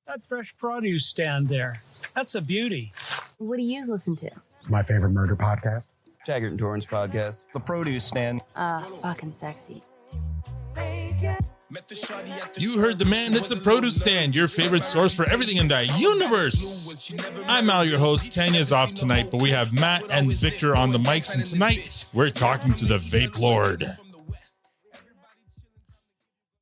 That fresh produce stand there. That's a beauty. What do you listen to? My favorite murder podcast. Taggart and Torrance podcast. The produce stand. Fucking sexy. You heard the man. It's the Produce Stand, your favorite source for everything in the universe. I'm Al, your host. Tanya's off tonight, but we have Matt and Victor on the mics, and tonight we're talking to the Vape Lord.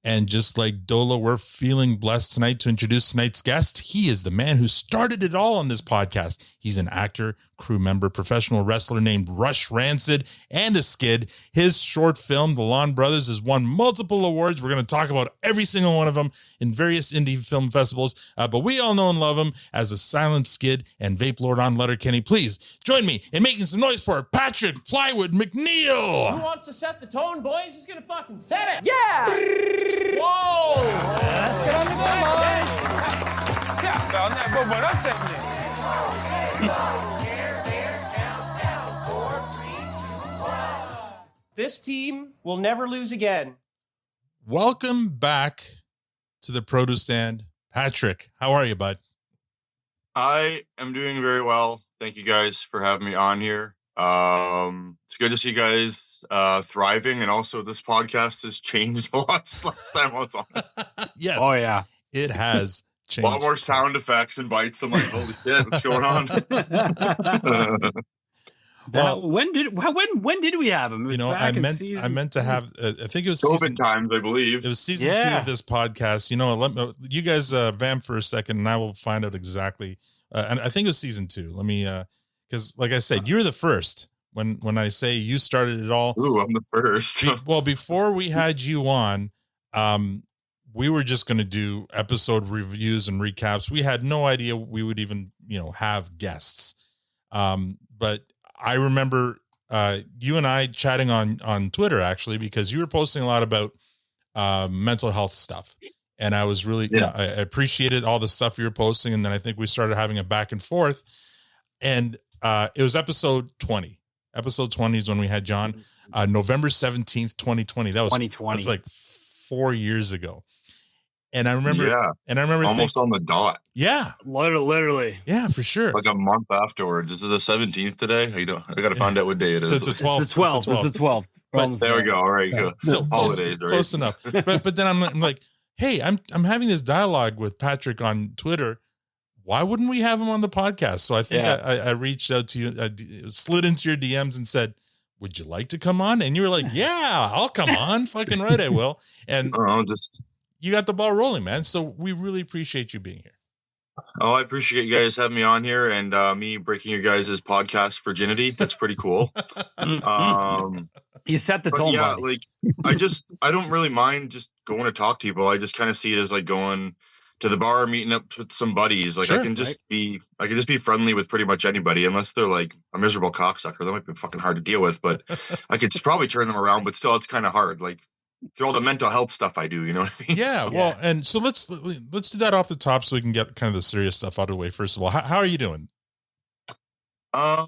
And just like Dola, we're feeling blessed tonight to introduce tonight's guest. He is the man who started it all on this podcast. He's an actor, crew member, professional wrestler named Rush Rancid, and a skid. His short film, The Lawn Brothers, has won multiple awards. We're going to talk about every single one of them in various indie film festivals. But we all know and love him as a silent skid and Vape Lord on Letterkenny. Please join me in making some noise for Patrick Plywood McNeil. Who wants to set the tone, boys? Who's going to fucking set it? Yeah! Whoa! Let's get on the go, boys! Yeah, on that, but I'm setting it. This team will never lose again. Welcome back to the Produce Stand. Patrick, how are you, bud? I am doing very well. Thank you guys for having me on here. It's good to see you guys thriving, and also this podcast has changed a lot last time I was on. Yes. Oh, yeah. It has A changed. lot more sound effects and bites. I'm like, holy shit, what's going on? Well, when did we have him? It was you know, back in season- I meant to have. I think it was COVID season, times, I believe. it was season 2 Yeah. of this podcast. You know, you guys vamp for a second, and I will find out exactly. And I think it was season 2. Let me, because like I said, you're the first. When I say you started it all. Ooh, I'm the first. Well, before we had you on, we were just going to do episode reviews and recaps. We had no idea we would even, have guests. But I remember you and I chatting on Twitter, actually, because you were posting a lot about mental health stuff. And I was really, I appreciated all the stuff you were posting. And then I think we started having a back and forth. And it was episode 20. Episode 20 is when we had John, November 17th, 2020. That was 2020. That's like 4 years ago. And I remember, almost on the dot. Yeah, Literally. yeah, for sure. Like a month afterwards. Is it the 17th today? I got to find out what day it is. It's the 12th. It's the 12th. It's the 12th. But There we go. All right, go. So Holidays, right? close enough. But then I'm like, hey, I'm having this dialogue with Patrick on Twitter. Why wouldn't we have him on the podcast? So I think I reached out to you, I slid into your DMs and said, would you like to come on? And you were like, yeah, I'll come on. Fucking right, I will. And you got the ball rolling, man. So we really appreciate you being here. Oh, I appreciate you guys having me on here, and me breaking your guys' podcast virginity. That's pretty cool. You set the tone, yeah, buddy. like I don't really mind just going to talk to people. I just kind of see it as like going to the bar, meeting up with some buddies. Like Sure, I can just be friendly with pretty much anybody, unless they're like a miserable cocksucker. That might be fucking hard to deal with, but I could probably turn them around. But still, it's kind of hard. Like through all the mental health stuff I do, you know what I mean? Yeah, So, well, and so let's do that off the top so we can get kind of the serious stuff out of the way. First of all, how are you doing? I'm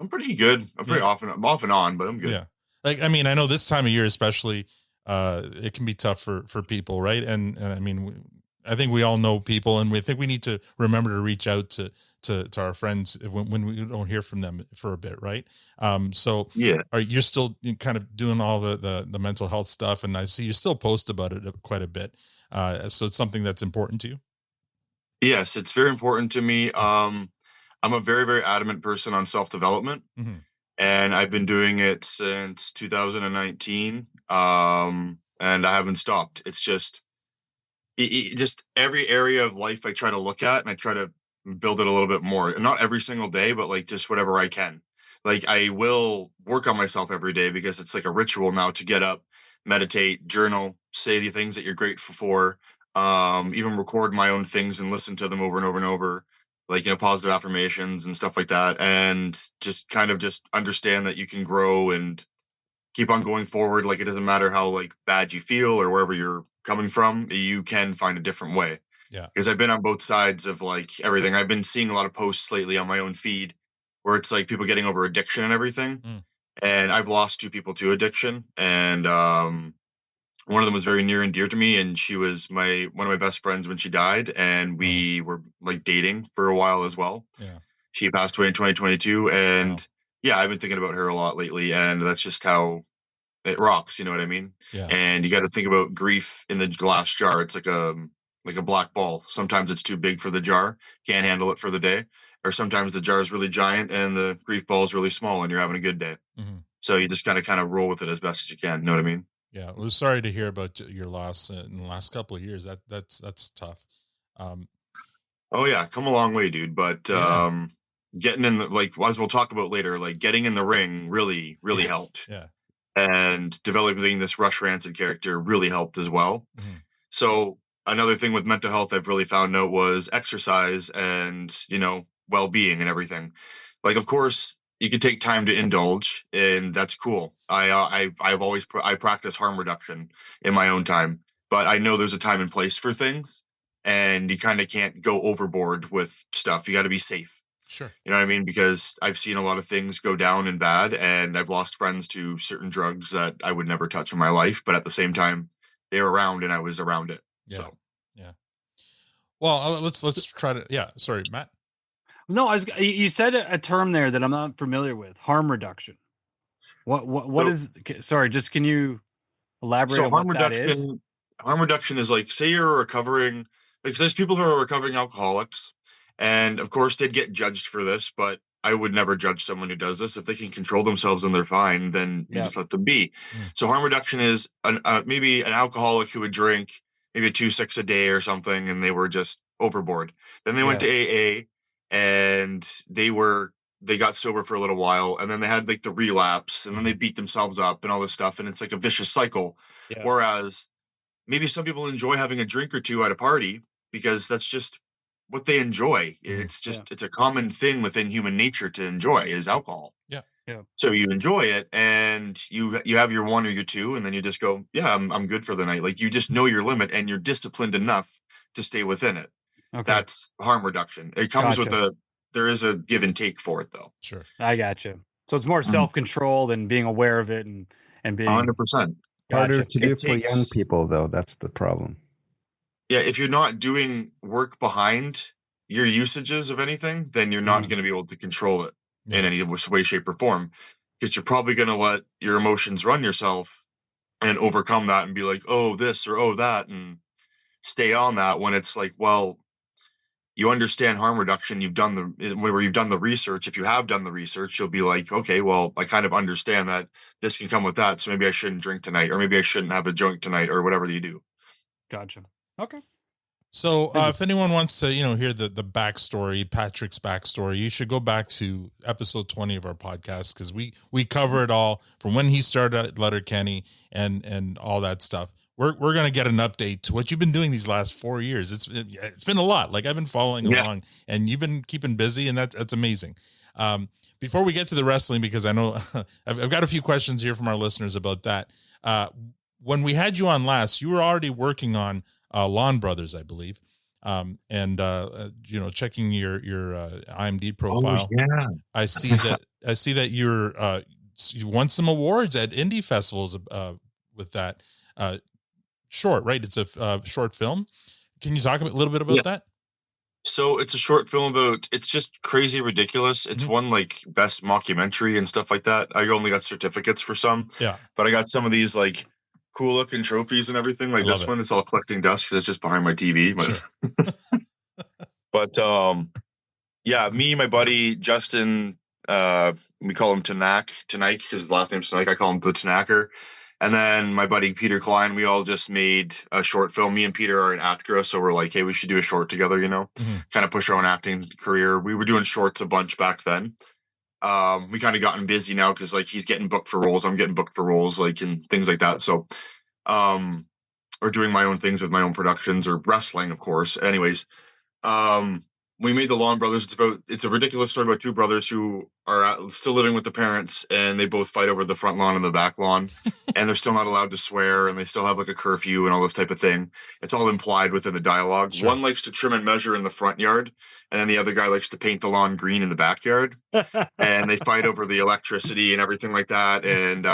pretty good. I'm off and on, but I'm good. Yeah. Like, I mean, I know this time of year, especially, it can be tough for people. Right. And I mean, I think we all know people, and we think we need to remember to reach out to our friends when we don't hear from them for a bit. Right. So yeah, you're still kind of doing all the mental health stuff, and I see you still post about it quite a bit. So it's something that's important to you. Yes, it's very important to me. I'm a very, very adamant person on self-development. Mm-hmm. And I've been doing it since 2019. And I haven't stopped. It's just every area of life I try to look at, and I try to build it a little bit more. Not every single day, but like just whatever I can. Like I will work on myself every day, because it's like a ritual now to get up, meditate, journal, say the things that you're grateful for, even record my own things and listen to them over and over and over. Like, positive affirmations and stuff like that. And just kind of just understand that you can grow and keep on going forward. Like, it doesn't matter how like bad you feel or wherever you're coming from, you can find a different way. Yeah. Because I've been on both sides of like everything. I've been seeing a lot of posts lately on my own feed where it's like people getting over addiction and everything. And I've lost 2 people to addiction. And one of them was very near and dear to me, and she was one of my best friends when she died, and we were like dating for a while as well. Yeah. She passed away in 2022, and Wow. yeah, I've been thinking about her a lot lately, and that's just how it rocks. You know what I mean? Yeah. And you got to think about grief in the glass jar. It's like a black ball. Sometimes it's too big for the jar, can't handle it for the day, or sometimes the jar is really giant and the grief ball is really small, and you're having a good day. Mm-hmm. So you just kind of roll with it as best as you can. You know what I mean? Yeah. I was sorry to hear about your loss in the last couple of years. That's tough. Oh yeah, come a long way, dude. But Yeah. getting in the, like, as we'll talk about later, like getting in the ring really Yes. helped. Yeah. And developing this Rush Rancid character really helped as well. Mhm. So another thing with mental health I've really found out was exercise and, well-being and everything. Like, of course, you can take time to indulge, and that's cool. I've always I practice harm reduction in my own time, but I know there's a time and place for things, and you kind of can't go overboard with stuff. You got to be safe. Sure. You know what I mean? Because I've seen a lot of things go down and bad, and I've lost friends to certain drugs that I would never touch in my life. But at the same time, they were around, and I was around it. Yeah. So, yeah. Well, let's try to. Yeah. Sorry, Matt. No, you said a term there that I'm not familiar with. Harm reduction. What is? Sorry, just can you elaborate on what that is? Harm reduction is like, say you're recovering. Like, there's people who are recovering alcoholics, and of course they'd get judged for this, but I would never judge someone who does this. If they can control themselves and they're fine, then you just let them be. So harm reduction is maybe an alcoholic who would drink maybe 2-6 a day or something, and they were just overboard. Then they went to AA, and they got sober for a little while, and then they had like the relapse, and then they beat themselves up and all this stuff, and it's like a vicious cycle. Yeah. Whereas maybe some people enjoy having a drink or two at a party because that's just what they enjoy. It's just it's a common thing within human nature to enjoy is alcohol. Yeah. Yeah. So you enjoy it, and you have your one or your two, and then you just go, yeah, I'm good for the night. Like, you just know your limit, and you're disciplined enough to stay within it. Okay. That's harm reduction. It comes with there is a give and take for it, though. Sure. I got you. So it's more self-controlled and being aware of it and being 100%. Harder to do for young people, though. That's the problem. Yeah, if you're not doing work behind your usages of anything, then you're not going to be able to control it in any way, shape, or form, because you're probably going to let your emotions run yourself and overcome that and be like, oh, this or oh, that, and stay on that when it's like, well, you understand harm reduction. You've done the research. If you have done the research, you'll be like, okay, well, I kind of understand that this can come with that. So maybe I shouldn't drink tonight, or maybe I shouldn't have a joint tonight, or whatever you do. Gotcha. Okay. So if anyone wants to, hear the backstory, Patrick's backstory, you should go back to episode 20 of our podcast, because we cover it all from when he started at Letterkenny and all that stuff. We're going to get an update to what you've been doing these last 4 years. It's been a lot. Like, I've been following along, and you've been keeping busy, and that's amazing. Before we get to the wrestling, because I know I've got a few questions here from our listeners about that. When we had you on last, you were already working on Lawn Brothers, I believe. Checking your IMDb profile. Oh, yeah. I see that you won some awards at indie festivals with that short, right? It's a short film. Can you talk a little bit about that? So it's a short film about, it's just crazy ridiculous. It's won like best mockumentary and stuff like that. I only got certificates for some, but I got some of these like cool looking trophies and everything. Like this one, it's all collecting dust because it's just behind my TV. But me, my buddy Justin, we call him Tanaka because his last name's Tanaka. I call him the Tanaker. And then my buddy Peter Klein, we all just made a short film. Me and Peter are an actor, so we're like, hey, we should do a short together, kind of push our own acting career. We were doing shorts a bunch back then. We kind of gotten busy now because like he's getting booked for roles, I'm getting booked for roles, like, and things like that. So, or doing my own things with my own productions or wrestling, of course. Anyways, we made the Lawn Brothers. It's a ridiculous story about two brothers who are still living with the parents, and they both fight over the front lawn and the back lawn, and they're still not allowed to swear, and they still have like a curfew and all this type of thing. It's all implied within the dialogue. Sure. One likes to trim and measure in the front yard, and then the other guy likes to paint the lawn green in the backyard, and they fight over the electricity and everything like that. And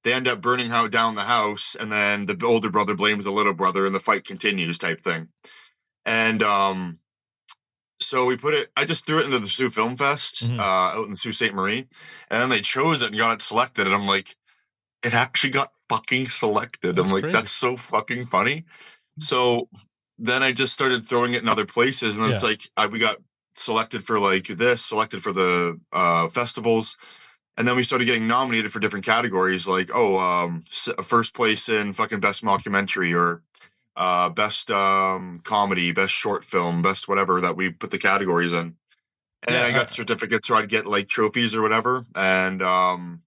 they end up burning down the house, and then the older brother blames the little brother, and the fight continues, type thing. And so I just threw it into the Sioux Film Fest out in Sault Ste. Marie, and then they chose it and got it selected, and I'm like, it actually got fucking selected. I'm like, crazy. That's so fucking funny. So then I just started throwing it in other places, and it's like we got selected for like this, selected for the festivals. And then we started getting nominated for different categories, like, first place in fucking best mockumentary, or best comedy, best short film, best whatever that we put the categories in. And then I got certificates, so I'd get like trophies or whatever. And now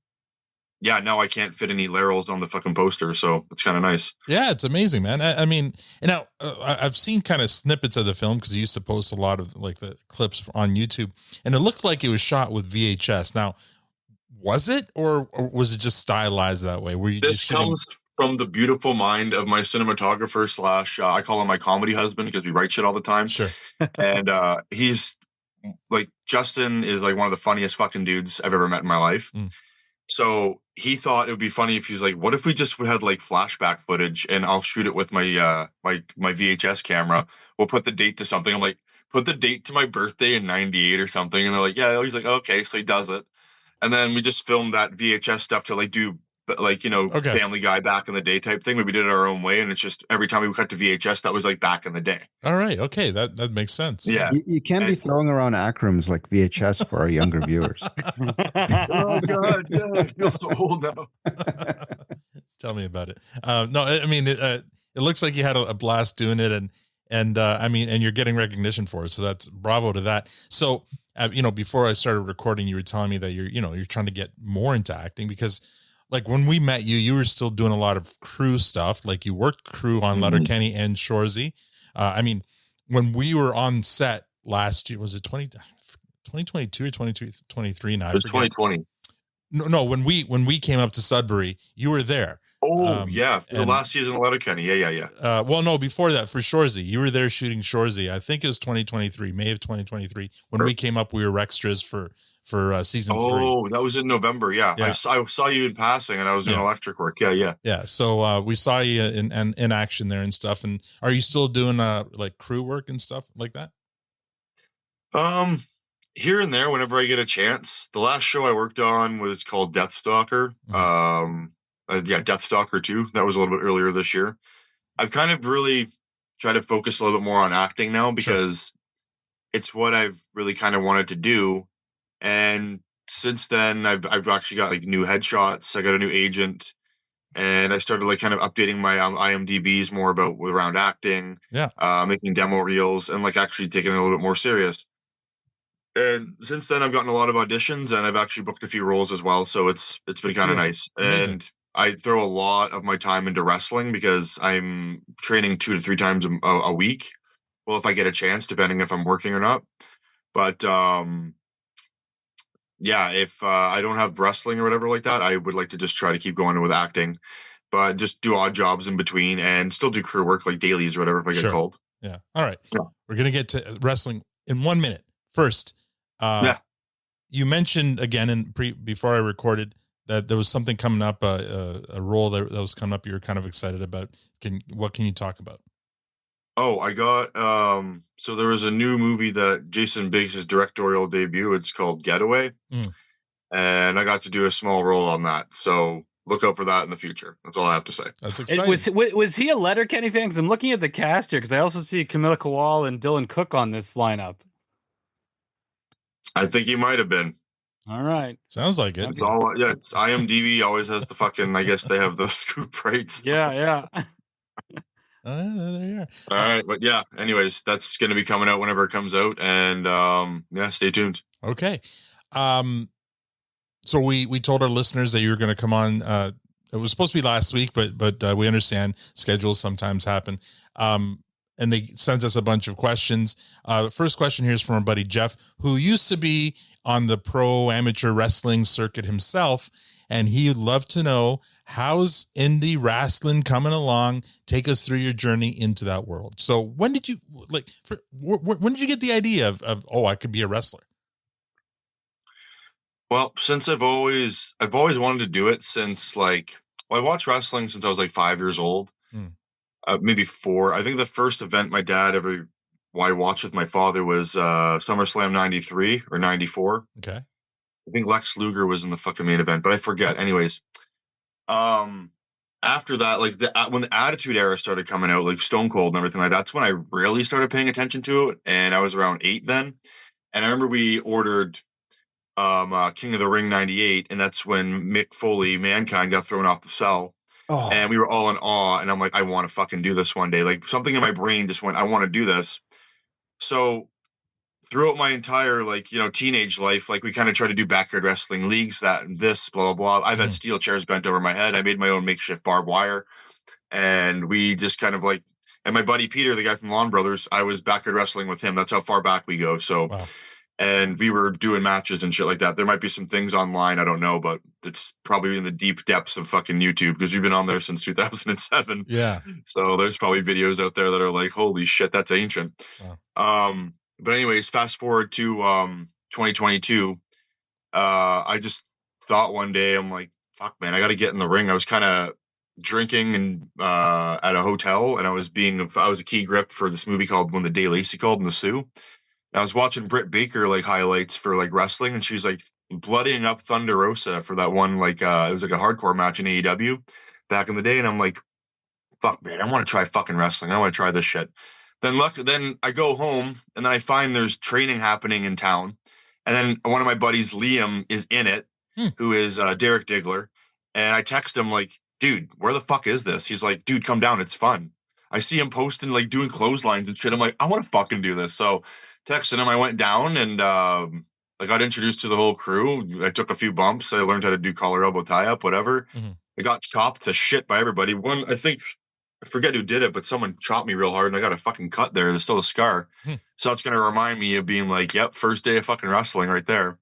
I can't fit any laurels on the fucking poster, so it's kind of nice. Yeah, it's amazing, man. I mean, and now I've seen kind of snippets of the film because you used to post a lot of like the clips on YouTube, and it looked like it was shot with VHS. Now, was it, or was it just stylized that way? Were you this comes from the beautiful mind of my cinematographer / I call him my comedy husband because we write shit all the time. Sure. And he's like, Justin is like one of the funniest fucking dudes I've ever met in my life. So he thought it would be funny if he's like, what if we just had like flashback footage, and I'll shoot it with my my VHS camera. We'll put the date to something. I'm like, put the date to my birthday in '98 or something. And they're like, yeah. He's like, okay. So he does it. And then we just filmed that VHS stuff to like do like, Family Guy back in the day type thing. But we did it our own way. And it's just every time we cut to VHS, that was like back in the day. All right. Okay. That makes sense. Yeah. You can't be throwing around acronyms like VHS for our younger viewers. Oh, God. Yeah, I feel so old now. Tell me about it. No, I mean, it looks like you had a blast doing it. And I mean, and you're getting recognition for it. So that's bravo to that. So, before I started recording, you were telling me that you're trying to get more into acting, because like when we met you were still doing a lot of crew stuff. Like you worked crew on Letterkenny and Shoresy. I mean, when we were on set last year, was it 2022 or 2023? Now it was 2020. No, when we came up to Sudbury, you were there. Oh, yeah. For the last season of Letterkenny. Yeah. Well, no, before that, for Shoresy. You were there shooting Shoresy. I think it was 2023, May of 2023. When we came up, we were extras for season 3. Oh, that was in November. Yeah. I saw you in passing, and I was doing electric work. Yeah. Yeah. So we saw you in action there and stuff. And are you still doing like crew work and stuff like that? Here and there, whenever I get a chance. The last show I worked on was called Deathstalker. Deathstalker 2. That was a little bit earlier this year. I've kind of really tried to focus a little bit more on acting now, because it's what I've really kind of wanted to do. And since then, I've actually got like new headshots. I got a new agent, and I started like kind of updating my IMDb's more around acting. Yeah. Making demo reels and like actually taking it a little bit more serious. And since then, I've gotten a lot of auditions, and I've actually booked a few roles as well. So it's been kind of nice. Amazing. And I throw a lot of my time into wrestling because I'm training 2 to 3 times a week. Well, if I get a chance, depending if I'm working or not. But if I don't have wrestling or whatever like that, I would like to just try to keep going with acting, but just do odd jobs in between and still do crew work like dailies or whatever if I get called. Yeah. All right. Yeah. We're going to get to wrestling in 1 minute. First, you mentioned again before I recorded that there was something coming up, a role that was coming up you were kind of excited about. What can you talk about? Oh, I got so there was a new movie that Jason Biggs' directorial debut. It's called Getaway. And I got to do a small role on that. So look out for that in the future. That's all I have to say. That's exciting. Was he a Letterkenny fan? Because I'm looking at the cast here, because I also see Camilla Kowal and Dylan Cook on this lineup. I think he might have been. All right. Sounds like it. It's all it's IMDb always has the fucking, I guess they have the scoop rates. Yeah. There you are. All right, but yeah, anyways, that's going to be coming out whenever it comes out, and stay tuned. Okay. So we told our listeners that you were going to come on. It was supposed to be last week, but we understand schedules sometimes happen. And they sent us a bunch of questions. The first question here is from our buddy Jeff, who used to be on the pro amateur wrestling circuit himself, and he would love to know, how's indie wrestling coming along? Take us through your journey into that world. So when did you when did you get the idea of I could be a wrestler? Well, since I've always wanted to do it since like Well, I watched wrestling since I was like 5 years old, maybe 4. I think the first event my dad ever I watched with my father was SummerSlam '93 or '94. Okay. I think Lex Luger was in the fucking main event, but I forget. Anyways, after that, like when the Attitude Era started coming out, like Stone Cold and everything like that's when I really started paying attention to it, and I was around 8 then. And I remember we ordered King of the Ring '98, and that's when Mick Foley, Mankind, got thrown off the cell. Oh, And we were all in awe, and I'm like, I want to fucking do this one day. Like something in my brain just went, I want to do this. So throughout my entire teenage life, like we kind of try to do backyard wrestling leagues, that and this, blah blah blah. I've had steel chairs bent over my head. I made my own makeshift barbed wire, and we just kind of like. And my buddy Peter, the guy from Lawn Brothers, I was backyard wrestling with him. That's how far back we go. So. Wow. And we were doing matches and shit like that. There might be some things online, I don't know, but it's probably in the deep depths of fucking YouTube because we've been on there since 2007. Yeah. So there's probably videos out there that are like, holy shit, that's ancient. Wow. But anyways, fast forward to 2022. I just thought one day, I'm like, fuck, man, I got to get in the ring. I was kind of drinking and at a hotel, and I was a key grip for this movie called When the Day Lacey Called in the Sioux. I was watching Britt Baker like highlights for like wrestling, and she's like bloodying up Thunder Rosa for that one it was like a hardcore match in AEW back in the day, and I'm like, fuck, man, I want to try fucking wrestling. I want to try this shit. Then I go home, and then I find there's training happening in town, and then one of my buddies, Liam, is in it, who is Derek Diggler, and I text him like, dude, where the fuck is this? He's like, dude, come down, it's fun. I see him posting like doing clotheslines and shit. I'm like, I want to fucking do this. So texted him, I went down, and I got introduced to the whole crew. I took a few bumps. I learned how to do collar, elbow, tie up, whatever. I got chopped to shit by everybody. I forget who did it, but someone chopped me real hard, and I got a fucking cut there. There's still a scar. So it's going to remind me of being like, yep, first day of fucking wrestling right there.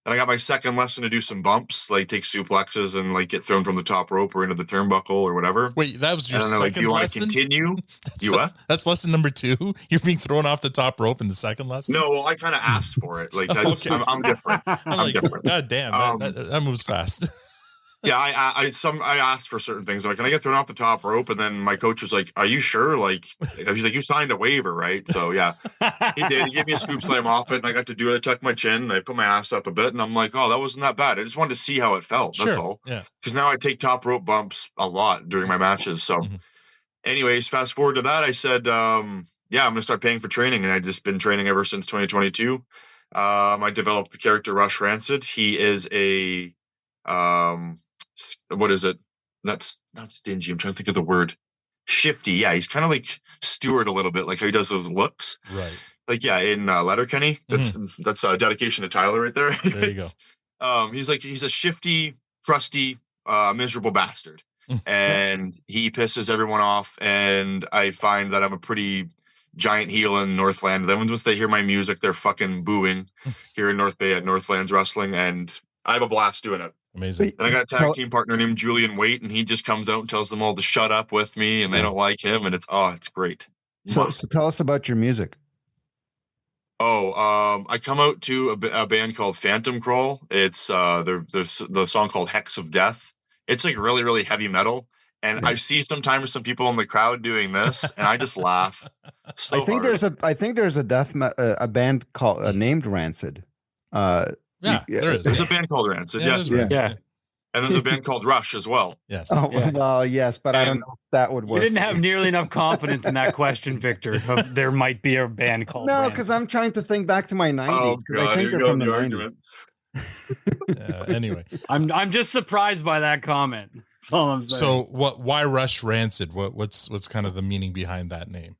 Then I got my second lesson to do some bumps, like take suplexes and like get thrown from the top rope or into the turnbuckle or whatever. Wait, that was your second like, do you lesson? want to continue? What? That's lesson number 2. You're being thrown off the top rope in the second lesson? No, well, I kind of asked for it. Like, Okay. I'm different. I'm different. God damn, that moves fast. Yeah, I asked for certain things. Like, can I get thrown off the top rope? And then my coach was like, "Are you sure?" Like, he's like, "You signed a waiver, right?" So yeah, he did. He gave me a scoop slam off it, and I got to do it. I tucked my chin, and I put my ass up a bit, and I'm like, "Oh, that wasn't that bad." I just wanted to see how it felt. That's all. Yeah. Because now I take top rope bumps a lot during my matches. So, anyways, fast forward to that, I said, "Yeah, I'm gonna start paying for training," and I've just been training ever since 2022. I developed the character Rush Rancid. He is a what is it? Not stingy. I'm trying to think of the word. Shifty. Yeah, he's kind of like Stewart a little bit, like how he does those looks. Right. Like, yeah, in Letterkenny. That's a dedication to Tyler right there. There you go. He's a shifty, crusty, miserable bastard. And he pisses everyone off. And I find that I'm a pretty giant heel in Northland. Then once they hear my music, they're fucking booing here in North Bay at Northlands Wrestling. And I have a blast doing it. Amazing. And I got a tag team partner named Julian Waite, and he just comes out and tells them all to shut up with me, and they don't like him, and it's great. So tell us about your music. I come out to a band called Phantom Crawl. It's there's the song called Hex of Death. It's like really, really heavy metal. And I see sometimes some people in the crowd doing this, and I just laugh. So I think there's a band called named Rancid. Yeah, there is. There's a band called Rancid. Yeah. And there's a band called Rush as well. Yes. Oh, well, yes, but I don't know if that would work. You didn't have nearly enough confidence in that question, Victor. There might be a band called No, because I'm trying to think back to my 90s. God, I think they're from the 90s. Anyway, I'm just surprised by that comment. That's all I'm saying. So why Rush Rancid? What's kind of the meaning behind that name?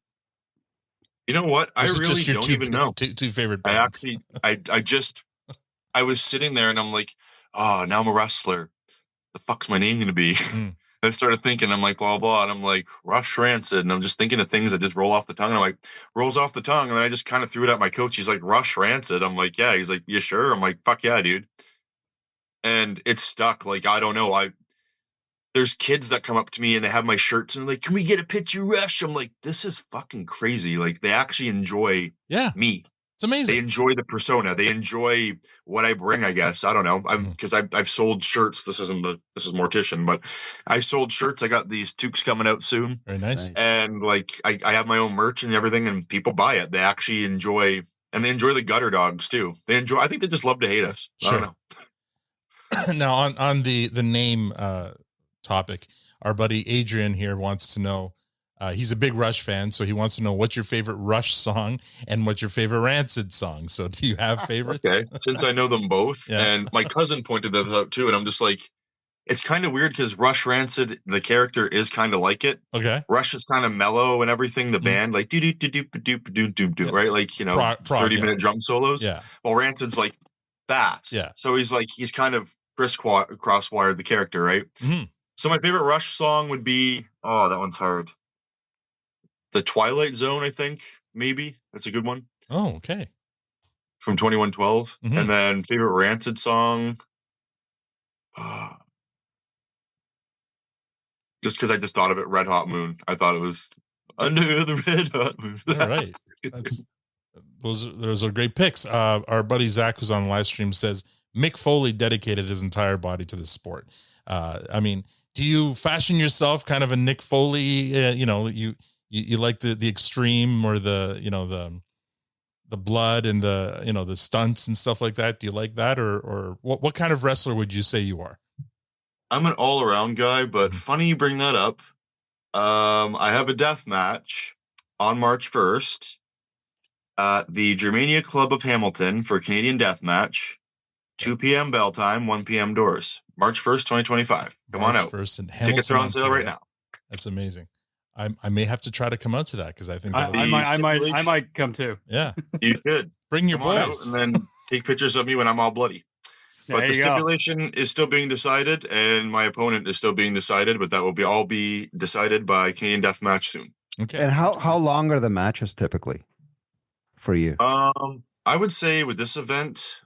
You know what? I really don't even know. Two favorite bands. I was sitting there and I'm like, oh, now I'm a wrestler. The fuck's my name going to be? I started thinking, I'm like, blah, blah. And I'm like, Rush Rancid. And I'm just thinking of things that just roll off the tongue. And I'm like, rolls off the tongue. And then I just kind of threw it at my coach. He's like, Rush Rancid. I'm like, yeah. He's like, you sure? I'm like, fuck yeah, dude. And it's stuck. Like, I don't know. There's kids that come up to me and they have my shirts and they're like, can we get a picture, Rush? I'm like, this is fucking crazy. Like, they actually enjoy me. It's amazing. They enjoy the persona. They enjoy what I bring, I guess. I don't know. I've sold shirts. This is Mortician, but I sold shirts. I got these toques coming out soon. Very nice. And like I have my own merch and everything, and people buy it. They actually enjoy, and they enjoy the gutter dogs too. I think they just love to hate us. Sure. I don't know. Now on the name topic, our buddy Adrian here wants to know, he's a big Rush fan, so he wants to know what's your favorite Rush song and what's your favorite Rancid song. So do you have favorites? Okay, since I know them both, Yeah. and my cousin pointed that out too, and I'm just like, it's kind of weird because Rush Rancid, the character is kind of like it. Okay. Rush is kind of mellow and everything. The band, like do do do do do do do do, right? Like, you know, 30-minute drum solos. Yeah. Well, Rancid's like fast. Yeah. So he's kind of cross-wired the character, right? Mm-hmm. So my favorite Rush song would be, oh, that one's hard. The Twilight Zone, I think, maybe. That's a good one. Oh, okay. From 2112. Mhm. And then favorite Rancid song. Just because I just thought of it, Red Hot Moon. I thought it was Under the Red Hot Moon. All right. Those are great picks. Our buddy Zach, who's on the live stream, says Mick Foley dedicated his entire body to the sport. I mean, do you fashion yourself kind of a Nick Foley? You like the extreme, or the blood and the stunts and stuff like that. Do you like that, or what kind of wrestler would you say you are? I'm an all-around guy, but funny you bring that up. I have a death match on March 1st at the Germania Club of Hamilton for Canadian Death Match. 2 p.m. bell time, 1 p.m. doors. March 1st, 2025. Come on out. First, and tickets are on sale right now. That's amazing. I may have to try to come out to that because I think I might come too. Yeah, you could bring your come on boys out and then take pictures of me when I'm all bloody. But There the you go. stipulation is still being decided, and my opponent is still being decided. But that will all be decided by Canadian Death Match soon. Okay. And how long are the matches typically for you? I would say with this event,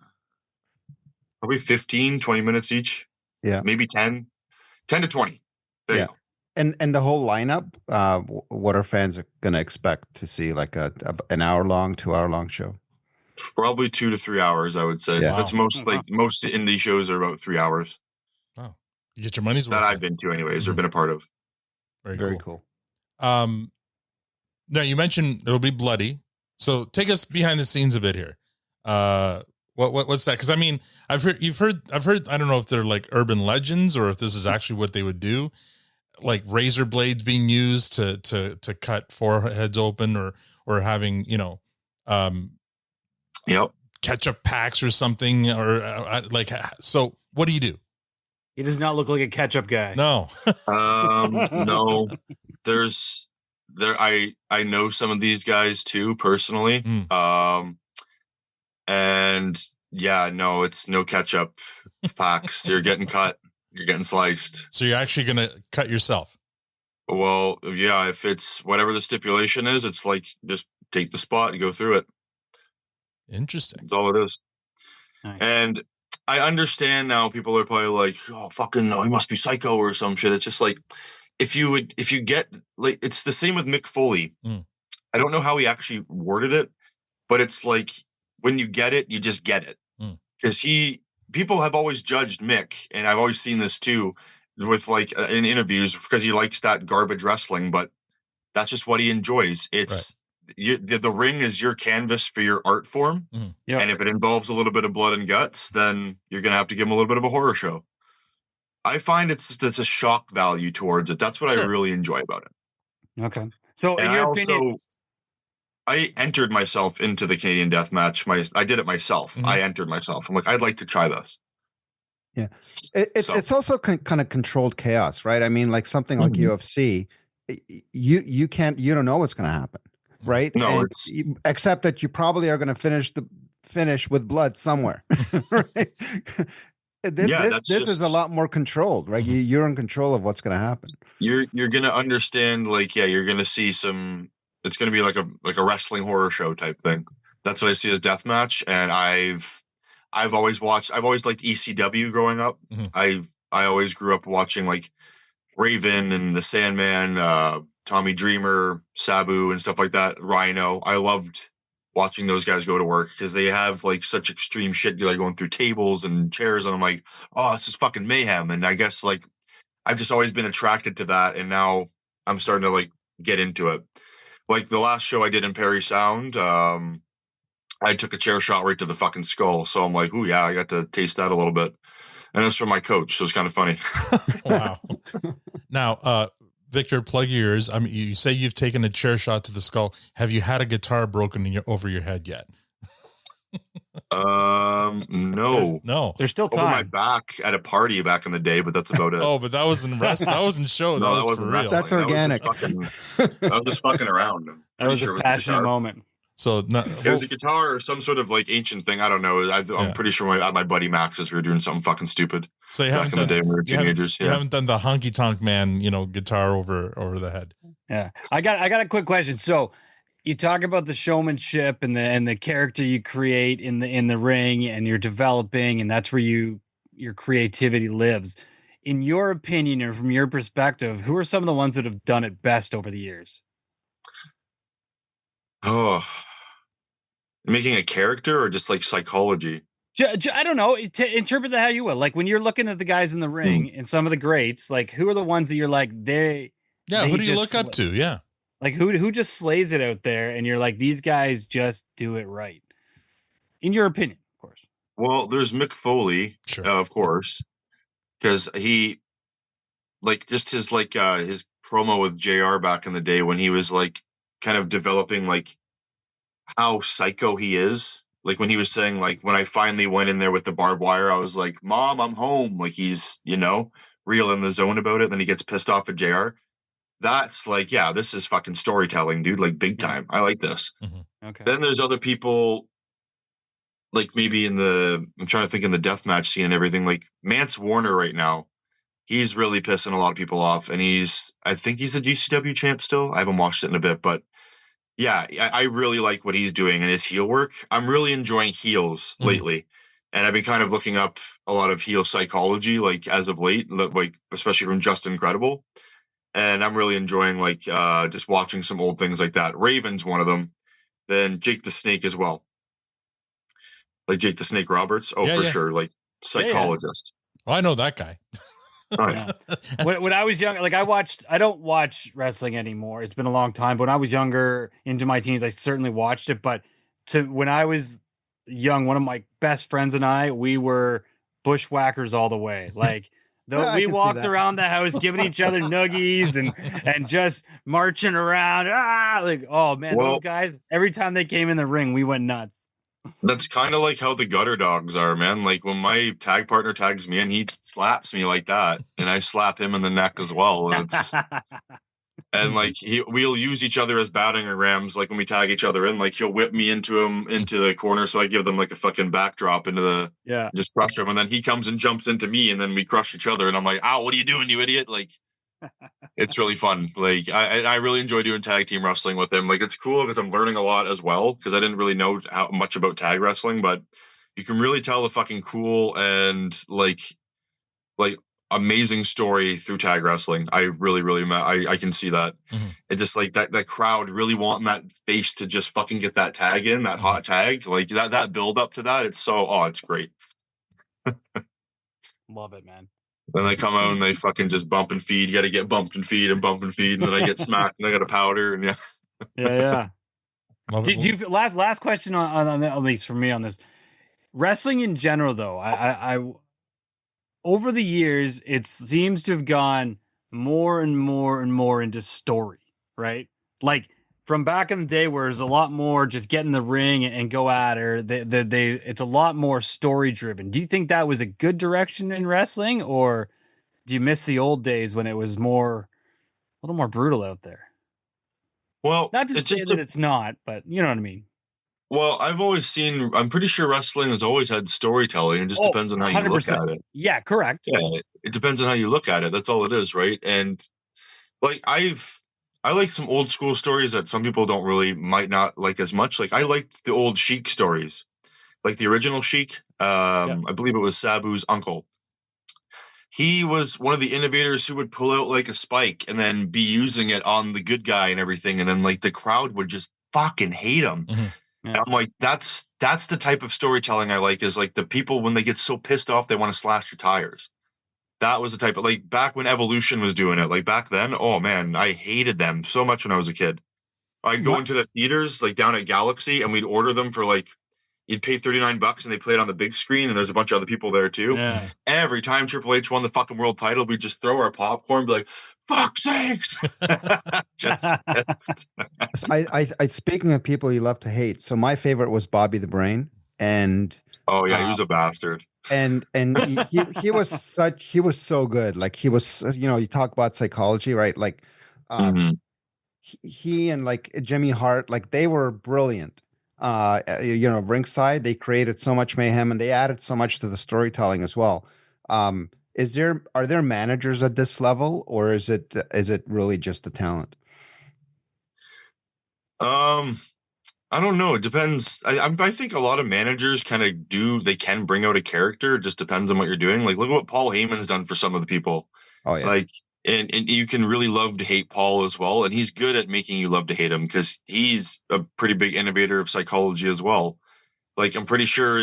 probably 15, 20 minutes each. Yeah. Maybe 10 to 20. There you go. And the whole lineup, what are fans going to expect to see? Like an hour long, 2 hour long show? Probably 2 to 3 hours, I would say. Yeah. That's most indie shows are about 3 hours. Oh, you get your money's worth. That I've been to anyways, or been a part of. Very cool. Now you mentioned it'll be bloody. So take us behind the scenes a bit here. What's that? Because I mean, I've heard. I don't know if they're like urban legends or if this is actually what they would do, like razor blades being used to cut foreheads open, or having ketchup packs or something, or so. What do you do? He does not look like a ketchup guy. No. No. I know some of these guys too personally. And yeah, no, it's no ketchup packs. You're getting cut. You're getting sliced. So you're actually going to cut yourself? Well, yeah, if it's whatever the stipulation is, it's like just take the spot and go through it. Interesting. That's all it is. Nice. And I understand now people are probably like, oh, fucking no, he must be psycho or some shit. It's just like, if you get, like, it's the same with Mick Foley. I don't know how he actually worded it, but it's like, when you get it, you just get it. Because people have always judged Mick, and I've always seen this too, with like in interviews, because he likes that garbage wrestling, but that's just what he enjoys. It's the ring is your canvas for your art form. Yep. And if it involves a little bit of blood and guts, then you're going to have to give him a little bit of a horror show. I find it's a shock value towards it. That's what I really enjoy about it. Okay. So And in your opinion, I entered myself into the Canadian Death Match. I did it myself. I entered myself. I'm like, I'd like to try this. Yeah, it's also kind of controlled chaos, right? I mean, like something like UFC, you don't know what's going to happen, right? No, except that you probably are going to finish with blood somewhere, right? This is a lot more controlled, right? You're in control of what's going to happen. You're going to understand, like, yeah, you're going to see some. It's going to be like a wrestling horror show type thing. That's what I see as deathmatch. And I've always liked ECW growing up. I always grew up watching like Raven and the Sandman, Tommy Dreamer, Sabu and stuff like that. Rhino. I loved watching those guys go to work because they have like such extreme shit. You're like going through tables and chairs, and I'm like, oh, it's just fucking mayhem. And I guess like I've just always been attracted to that, and now I'm starting to like get into it. Like the last show I did in Perry Sound, I took a chair shot right to the fucking skull. So I'm like, ooh, yeah, I got to taste that a little bit. And it was from my coach, so it's kind of funny. Wow. Now, Victor, plug your ears. I mean, you say you've taken a chair shot to the skull. Have you had a guitar broken over your head yet? No. There's still time. Over my back at a party back in the day, but that's about it. Oh, but that was in rest. That was in show. No, that was for real. That's organic. I was just fucking around. That was a passionate moment. So it was a guitar or some sort of like ancient thing. I don't know. I'm pretty sure my buddy Max's, we were doing something fucking stupid. So you back in the day when we were teenagers. You haven't done the honky tonk man, guitar over the head. Yeah, I got a quick question. So you talk about the showmanship and the character you create in the ring, and you're developing, and that's where your creativity lives. In your opinion, or from your perspective, who are some of the ones that have done it best over the years? Oh, making a character or just like psychology? I don't know. Interpret that how you will. Like when you're looking at the guys in the ring and some of the greats, like who are the ones that you're like, who do you look up to? Yeah. Like who just slays it out there, and you're like, these guys just do it right. In your opinion, of course. Well, there's Mick Foley, sure. Of course, because he, like, just his promo with JR back in the day when he was like kind of developing like how psycho he is. Like when he was saying like, when I finally went in there with the barbed wire, I was like, Mom, I'm home. Like he's, real in the zone about it. Then he gets pissed off at JR. That's like, yeah, this is fucking storytelling, dude. Like big time. I like this. Mm-hmm. Okay. Then there's other people, like maybe I'm trying to think in the deathmatch scene and everything. Like Mance Warner right now, he's really pissing a lot of people off, and I think he's the GCW champ still. I haven't watched it in a bit, but yeah, I really like what he's doing and his heel work. I'm really enjoying heels lately, and I've been kind of looking up a lot of heel psychology, like as of late, like especially from Justin Credible. And I'm really enjoying like just watching some old things like that. Raven's one of them. Then Jake the Snake as well. Like Jake the Snake Roberts. Oh, for sure. Like psychologist. Oh, I know that guy. Oh, yeah. When I was young, like I don't watch wrestling anymore. It's been a long time. But when I was younger, into my teens, I certainly watched it. But when I was young, one of my best friends and I, we were bushwhackers all the way. Like we walked around the house giving each other noogies and just marching around. Like, oh man, those guys, every time they came in the ring, we went nuts. That's kind of like how the gutter dogs are, man. Like when my tag partner tags me in, he slaps me like that, and I slap him in the neck as well. And like we'll use each other as battering rams. Like when we tag each other in, like he'll whip me into the corner, so I give them like a fucking backdrop into just crush him, and then he comes and jumps into me, and then we crush each other, and I'm like, "Ow, what are you doing, you idiot!" Like it's really fun. Like I really enjoy doing tag team wrestling with him. Like it's cool because I'm learning a lot as well, because I didn't really know how much about tag wrestling, but you can really tell a fucking cool and like amazing story through tag wrestling. I really I can see that. It just like that crowd really wanting that face to just fucking get that tag in, that hot tag, like that build up to that. It's it's great. Love it, man. Then I come out and they fucking just bump and feed. You got to get bumped and feed, and then I get smacked and I got a powder and yeah. Do you last question on at least for me on this wrestling in general though? I over the years it seems to have gone more and more and more into story, right? Like from back in the day where there's a lot more just get in the ring and go at her, it's a lot more story driven. Do you think that was a good direction in wrestling, or do you miss the old days when it was a little more brutal out there? Well, not to say that it's not, but you know what I mean. Well, I'm pretty sure wrestling has always had storytelling. It just depends on how 100%. You look at it. Yeah, correct. Yeah, it depends on how you look at it. That's all it is, right? And like I like some old school stories that some people might not like as much. Like I liked the old Sheik stories, like the original Sheik. I believe it was Sabu's uncle. He was one of the innovators who would pull out like a spike and then be using it on the good guy and everything. And then like the crowd would just fucking hate him. And I'm like, that's the type of storytelling I like, is like the people, when they get so pissed off, they want to slash your tires. That was the type of, like, back when Evolution was doing it, like back then, oh man, I hated them so much when I was a kid. I'd go into the theaters, like down at Galaxy, and we'd order them for like, you'd pay $39 and they play it on the big screen, and there's a bunch of other people there too. Yeah. Every time Triple H won the fucking world title, we'd just throw our popcorn, be like, fuck sakes. Just pissed. I speaking of people you love to hate, so my favorite was Bobby the Brain, and oh yeah, he was a bastard. And he was so good. Like, he was, you talk about psychology, right? Like, he and like Jimmy Hart, like, they were brilliant. Ringside, they created so much mayhem, and they added so much to the storytelling as well. Are there managers at this level, or is it really just the talent? I don't know. It depends. I think a lot of managers kind of they can bring out a character. It just depends on what you're doing. Like, look at what Paul Heyman's done for some of the people. Oh yeah. Like, and you can really love to hate Paul as well. And he's good at making you love to hate him, because he's a pretty big innovator of psychology as well. Like, I'm pretty sure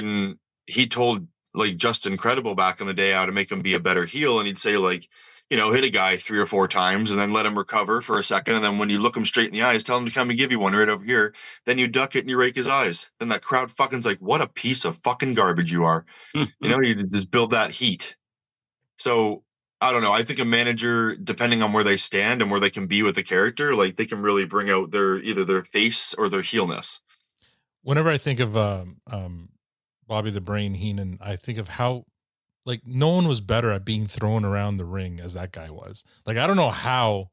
he told like Justin Credible back in the day how to make him be a better heel. And he'd say, like, hit a guy 3 or 4 times and then let him recover for a second. And then when you look him straight in the eyes, tell him to come and give you one right over here. Then you duck it and you rake his eyes. Then that crowd fucking's like, what a piece of fucking garbage you are. You just build that heat. So I don't know. I think a manager, depending on where they stand and where they can be with the character, like, they can really bring out either their face or their heelness. Whenever I think of Bobby the Brain Heenan, I think of how, like, no one was better at being thrown around the ring as that guy was. Like, I don't know how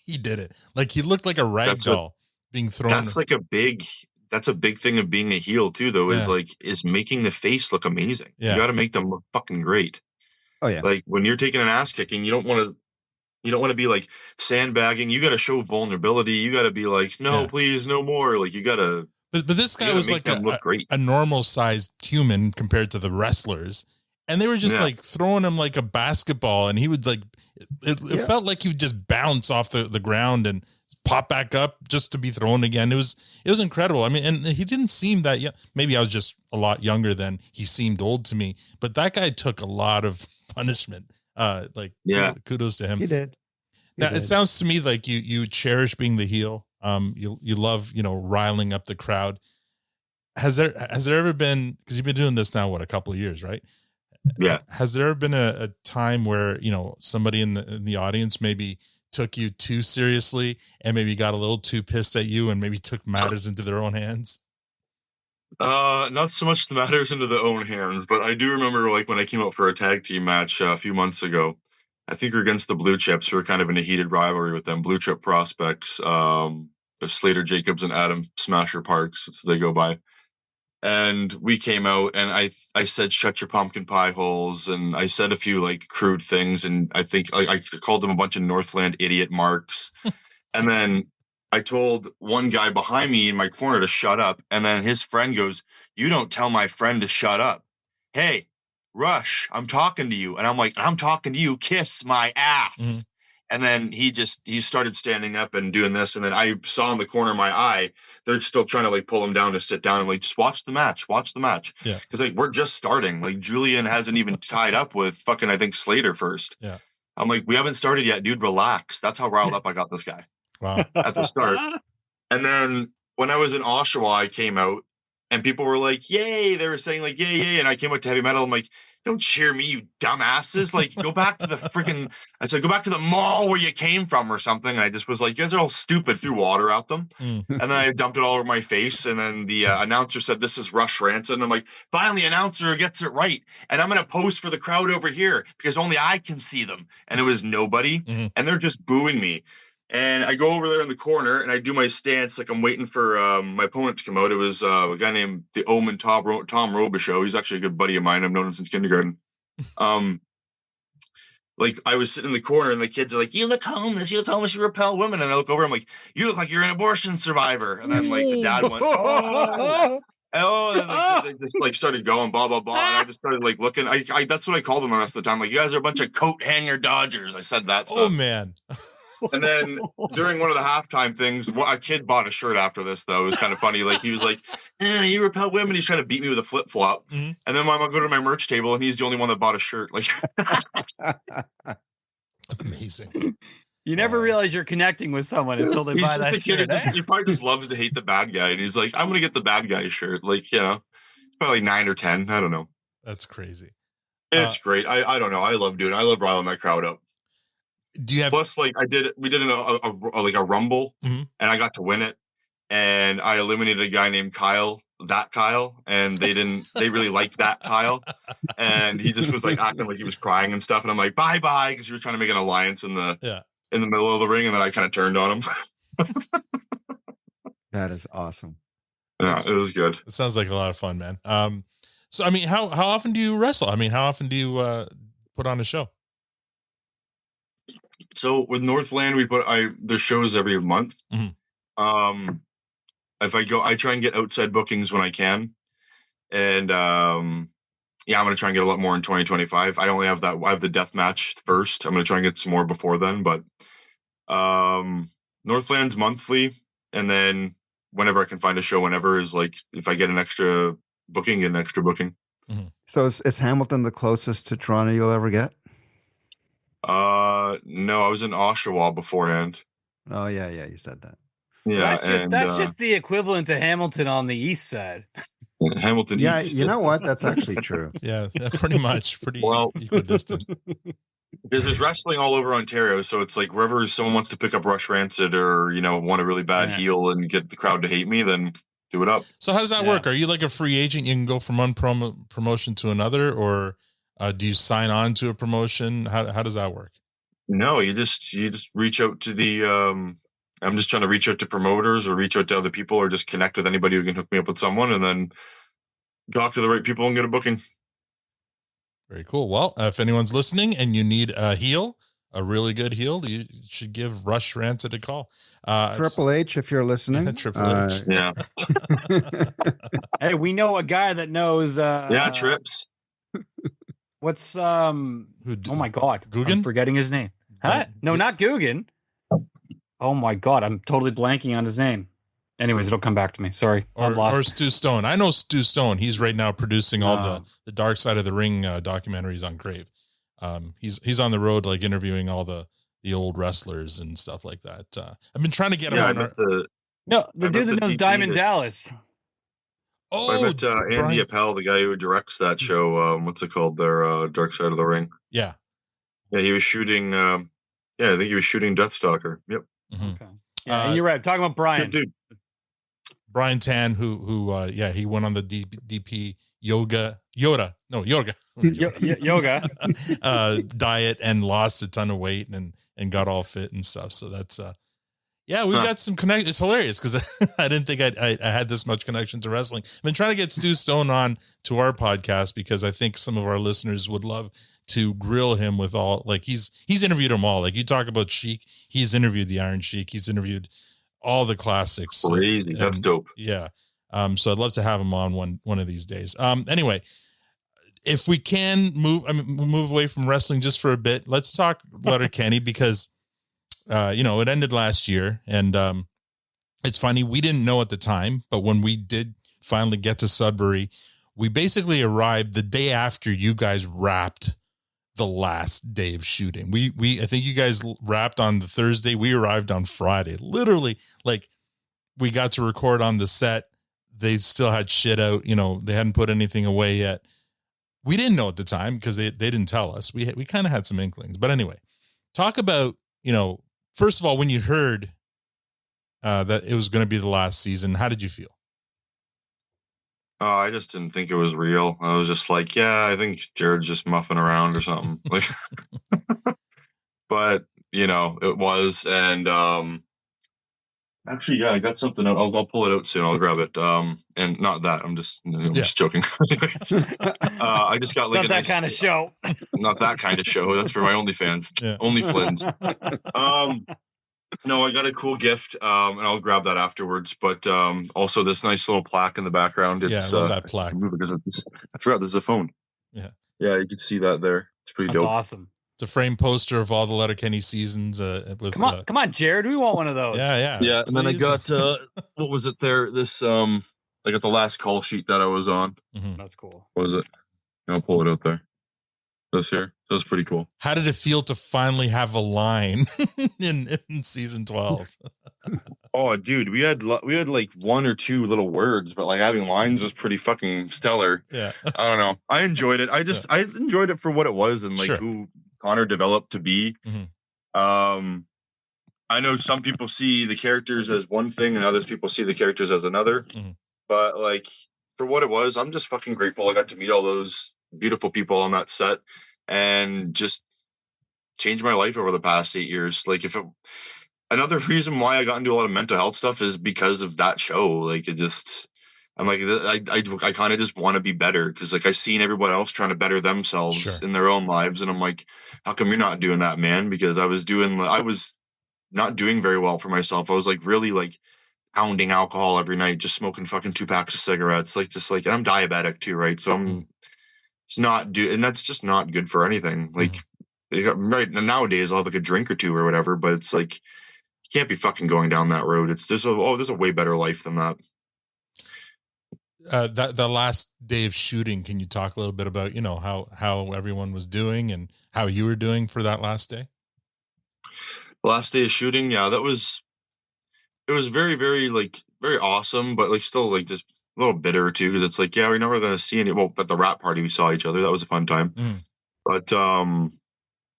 he did it. Like, he looked like a rag doll being thrown. That's like a big thing of being a heel too, though, is making the face look amazing. Yeah. You got to make them look fucking great. Oh yeah. Like, when you're taking an ass kicking, you don't want to be like sandbagging. You got to show vulnerability. You got to be like, no, please, no more. Like, you got to. But this guy was like a normal sized human compared to the wrestlers. And they were just like throwing him like a basketball, and he would like, it felt like he would just bounce off the ground and pop back up just to be thrown again. It was incredible. I mean, and he didn't seem that young. Maybe I was just a lot younger than he seemed old to me, but that guy took a lot of punishment. Kudos to him. He did. It sounds to me like you cherish being the heel. You love, riling up the crowd. Has there ever been, because you've been doing this now, a couple of years, right? Yeah. Has there ever been a time where, somebody in the audience maybe took you too seriously and maybe got a little too pissed at you and maybe took matters into their own hands? Not so much the matters into their own hands, but I do remember, like, when I came out for a tag team match a few months ago. I think we're against the Blue Chips. We're kind of in a heated rivalry with them. Blue Chip prospects, Slater Jacobs and Adam Smasher Parks, as they go by. And we came out, and I said, shut your pumpkin pie holes. And I said a few like crude things. And I think I called them a bunch of Northland idiot marks. And then I told one guy behind me in my corner to shut up. And then his friend goes, you don't tell my friend to shut up. Hey, Rush, I'm talking to you. And I'm like, I'm talking to you. Kiss my ass. Mm-hmm. And then he started standing up and doing this. And then I saw in the corner of my eye, they're still trying to like pull him down to sit down. I'm like, just watch the match. Yeah. Cause like, we're just starting. Like, Julian hasn't even tied up with fucking, I think, Slater first. Yeah. I'm like, we haven't started yet, dude. Relax. That's how riled up I got this guy. Wow. At the start. And then when I was in Oshawa, I came out and people were like, yay. They were saying like, yay, yay. And I came out to heavy metal. I'm like, don't cheer me, you dumbasses. Like, go back to the freaking, I said, go back to the mall where you came from or something. And I just was like, you guys are all stupid, threw water at them. And then I dumped it all over my face. And then the announcer said, this is Rush Rancid. And I'm like, finally, announcer gets it right. And I'm going to pose for the crowd over here because only I can see them. And it was nobody. And they're just booing me. And I go over there in the corner and I do my stance like I'm waiting for my opponent to come out. It was a guy named the Omen Tom Robichaux. He's actually a good buddy of mine. I've known him since kindergarten. Like, I was sitting in the corner and the kids are like, you look homeless, you repel women. And I look over, I'm like, you look like you're an abortion survivor. And then like the dad went, they just like started going blah blah blah, and I just started like looking. I that's what I called them the rest of the time. Like, you guys are a bunch of coat hanger dodgers. I said that stuff. Oh man. And then during one of the halftime things, a kid bought a shirt after this, though. It was kind of funny. Like, he was like, you repel women. He's trying to beat me with a flip-flop. Mhm. And then I go to my merch table, and he's the only one that bought a shirt. Like, Amazing. You never realize you're connecting with someone until they he's buy just that a kid. shirt. He probably just loves to hate the bad guy. And he's like, I'm going to get the bad guy shirt. Like, you know, probably 9 or 10. I don't know. That's crazy. It's great. I don't know. I love doing it. I love riling my crowd up. Do you have Plus, like, we did a rumble, Mhm. and I got to win it. And I eliminated a guy named Kyle, and they really liked that Kyle. And he just was like acting like he was crying and stuff. And I'm like, bye, because he was trying to make an alliance in the middle of the ring. And then I kind of turned on him. That is awesome. Yeah, it was good. It sounds like a lot of fun, man. So I mean, how often do you wrestle? I mean, how often do you put on a show? So with Northland, there's shows every month. Mhm. If I go, I try and get outside bookings when I can. And I'm going to try and get a lot more in 2025. I only have I have the death match first. I'm going to try and get some more before then. But Northland's monthly. And then whenever I can find a show, whenever is like, if I get an extra booking, get an extra booking. Mm-hmm. So is Hamilton the closest to Toronto you'll ever get? No, I was in Oshawa beforehand. Oh, yeah, you said that. Yeah, that's just the equivalent to Hamilton on the east side. Hamilton East. You know what? That's actually true. Yeah, pretty much. Pretty equidistant. There's wrestling all over Ontario, so it's like wherever someone wants to pick up Rush Rancid or, want a really bad heel and get the crowd to hate me, then do it up. So how does that work? Are you like a free agent? You can go from one promotion to another, or do you sign on to a promotion? How does that work? No, you just reach out to the I'm just trying to reach out to promoters or reach out to other people or just connect with anybody who can hook me up with someone and then talk to the right people and get a booking. Very cool. Well, if anyone's listening and you need a heel, a really good heel, you should give Rush Rancid a call. Triple H, if you're listening. Yeah, Triple H. Yeah. Hey, we know a guy that knows. Trips. What's oh my God, Guggen? I'm forgetting his name. Huh? No, not Guggen. Oh my God, I'm totally blanking on his name. Anyways, it'll come back to me. Sorry, I'm lost. Or Stu Stone. I know Stu Stone. He's right now producing all the Dark Side of the Ring documentaries on Crave. He's on the road, like interviewing all the old wrestlers and stuff like that. I've been trying to get him on. The dude that knows Diamond Dallas. Oh, I met Andy Appel, the guy who directs that show. What's it called? Their Dark Side of the Ring. Yeah. Yeah, he was shooting. I think he was shooting Deathstalker. Yep. Mm-hmm. Okay. Yeah, you're right. Talking about Brian. Good dude. Brian Tan, who he went on the DP yoga diet and lost a ton of weight and got all fit and stuff. So that's we've got some connection. It's hilarious because I didn't think I had this much connection to wrestling. I've been trying to get Stu Stone on to our podcast because I think some of our listeners would love to grill him with all, like he's interviewed them all. Like you talk about Sheik, he's interviewed the Iron Sheik, he's interviewed all the classics. Crazy. That's dope. Yeah. So I'd love to have him on one of these days. Anyway, if we can move away from wrestling just for a bit, let's talk Letterkenny because it ended last year, and it's funny, we didn't know at the time, but when we did finally get to Sudbury, we basically arrived the day after you guys wrapped the last day of shooting. I think you guys wrapped on the Thursday. We arrived on Friday. Literally, like we got to record on the set. They still had shit out. They hadn't put anything away yet. We didn't know at the time because they didn't tell us. We kind of had some inklings. But anyway, talk about, first of all, when you heard that it was going to be the last season, how did you feel? Oh, I just didn't think it was real. I was just like, I think Jared's just muffing around or something. Like, but it was. And actually, I got something. I'll pull it out soon. I'll grab it. And not that. I'm just joking. I just got like not that kind of show. Not that kind of show. That's for my OnlyFans. Yeah. OnlyFlins. No, I got a cool gift, and I'll grab that afterwards. But also this nice little plaque in the background. It's, I love that plaque. Because I forgot there's a phone. Yeah, you can see that there. It's pretty dope. Awesome. It's a frame poster of all the Letterkenny seasons. With come on, Jared, we want one of those. Yeah. And then I got what was it there? This I got the last call sheet that I was on. Mm-hmm. That's cool. What was it? I'll pull it out there. This here. That was pretty cool. How did it feel to finally have a line in season 12? Oh, dude, we had like one or two little words, but like having lines was pretty fucking stellar. Yeah. I don't know. I enjoyed it. I enjoyed it for what it was and like who Connor developed to be. Mm-hmm. I know some people see the characters as one thing and other people see the characters as another. Mm-hmm. But like for what it was, I'm just fucking grateful I got to meet all those beautiful people on that set and just change my life over the past 8 years. Like another reason why I got into a lot of mental health stuff is because of that show. Like I'm like, I kind of just want to be better because like I seen everyone else trying to better themselves in their own lives. And I'm like, how come you're not doing that, man? Because I was not doing very well for myself. I was like really like pounding alcohol every night, just smoking fucking 2 packs of cigarettes. Like just like, and I'm diabetic too. Right. So and that's just not good for anything. Like right nowadays I'll have like a drink or two or whatever, but it's like, you can't be fucking going down that road. There's a way better life than that. The last day of shooting, can you talk a little bit about, how everyone was doing and how you were doing for that last day? The last day of shooting, yeah, it was very, very, like, very awesome, but like still like just a little bitter too, because it's like, yeah, we're never gonna see any. Well, at the rap party we saw each other. That was a fun time. But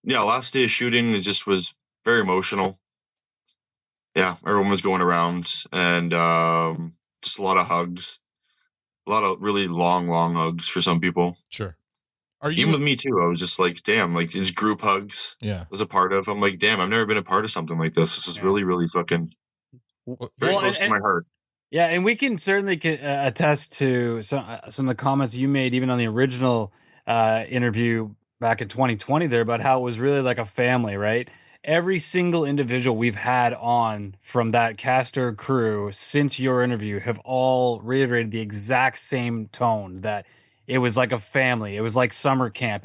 yeah, last day of shooting, it just was very emotional. Yeah, everyone was going around and just a lot of hugs. A lot of really long hugs for some people. Sure. Even with me too, I was just like, damn, like these group hugs was a part of. I'm like, damn, I've never been a part of something like this. This is really, really fucking very close to my heart. Yeah, and we can certainly attest to some of the comments you made, even on the original interview back in 2020 there, about how it was really like a family, right? Every single individual we've had on from that caster crew since your interview have all reiterated the exact same tone, that it was like a family. It was like summer camp.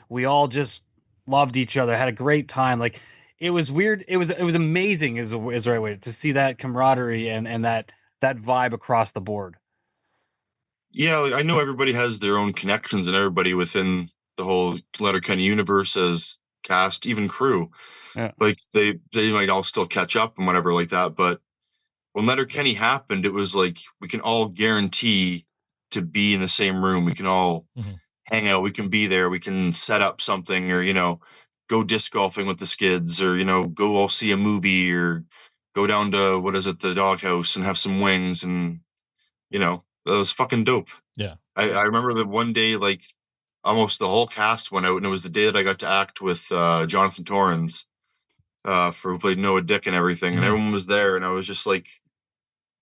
We all just loved each other, had a great time. Like it was weird. It was amazing is the right way to see that camaraderie and that vibe across the board. Yeah, like, I know everybody has their own connections and everybody within the whole Letterkenny universe as cast, even crew. Yeah. Like they might all still catch up and whatever like that. But when Letterkenny happened, it was like we can all guarantee to be in the same room. We can all hang out. We can be there. We can set up something or, go disc golfing with the skids or, go all see a movie or go down to, the doghouse and have some wings. And, that was fucking dope. Yeah. I remember that one day, like almost the whole cast went out and it was the day that I got to act with Jonathan Torrens. Who played Noah Dick and everything, and everyone was there, and I was just like,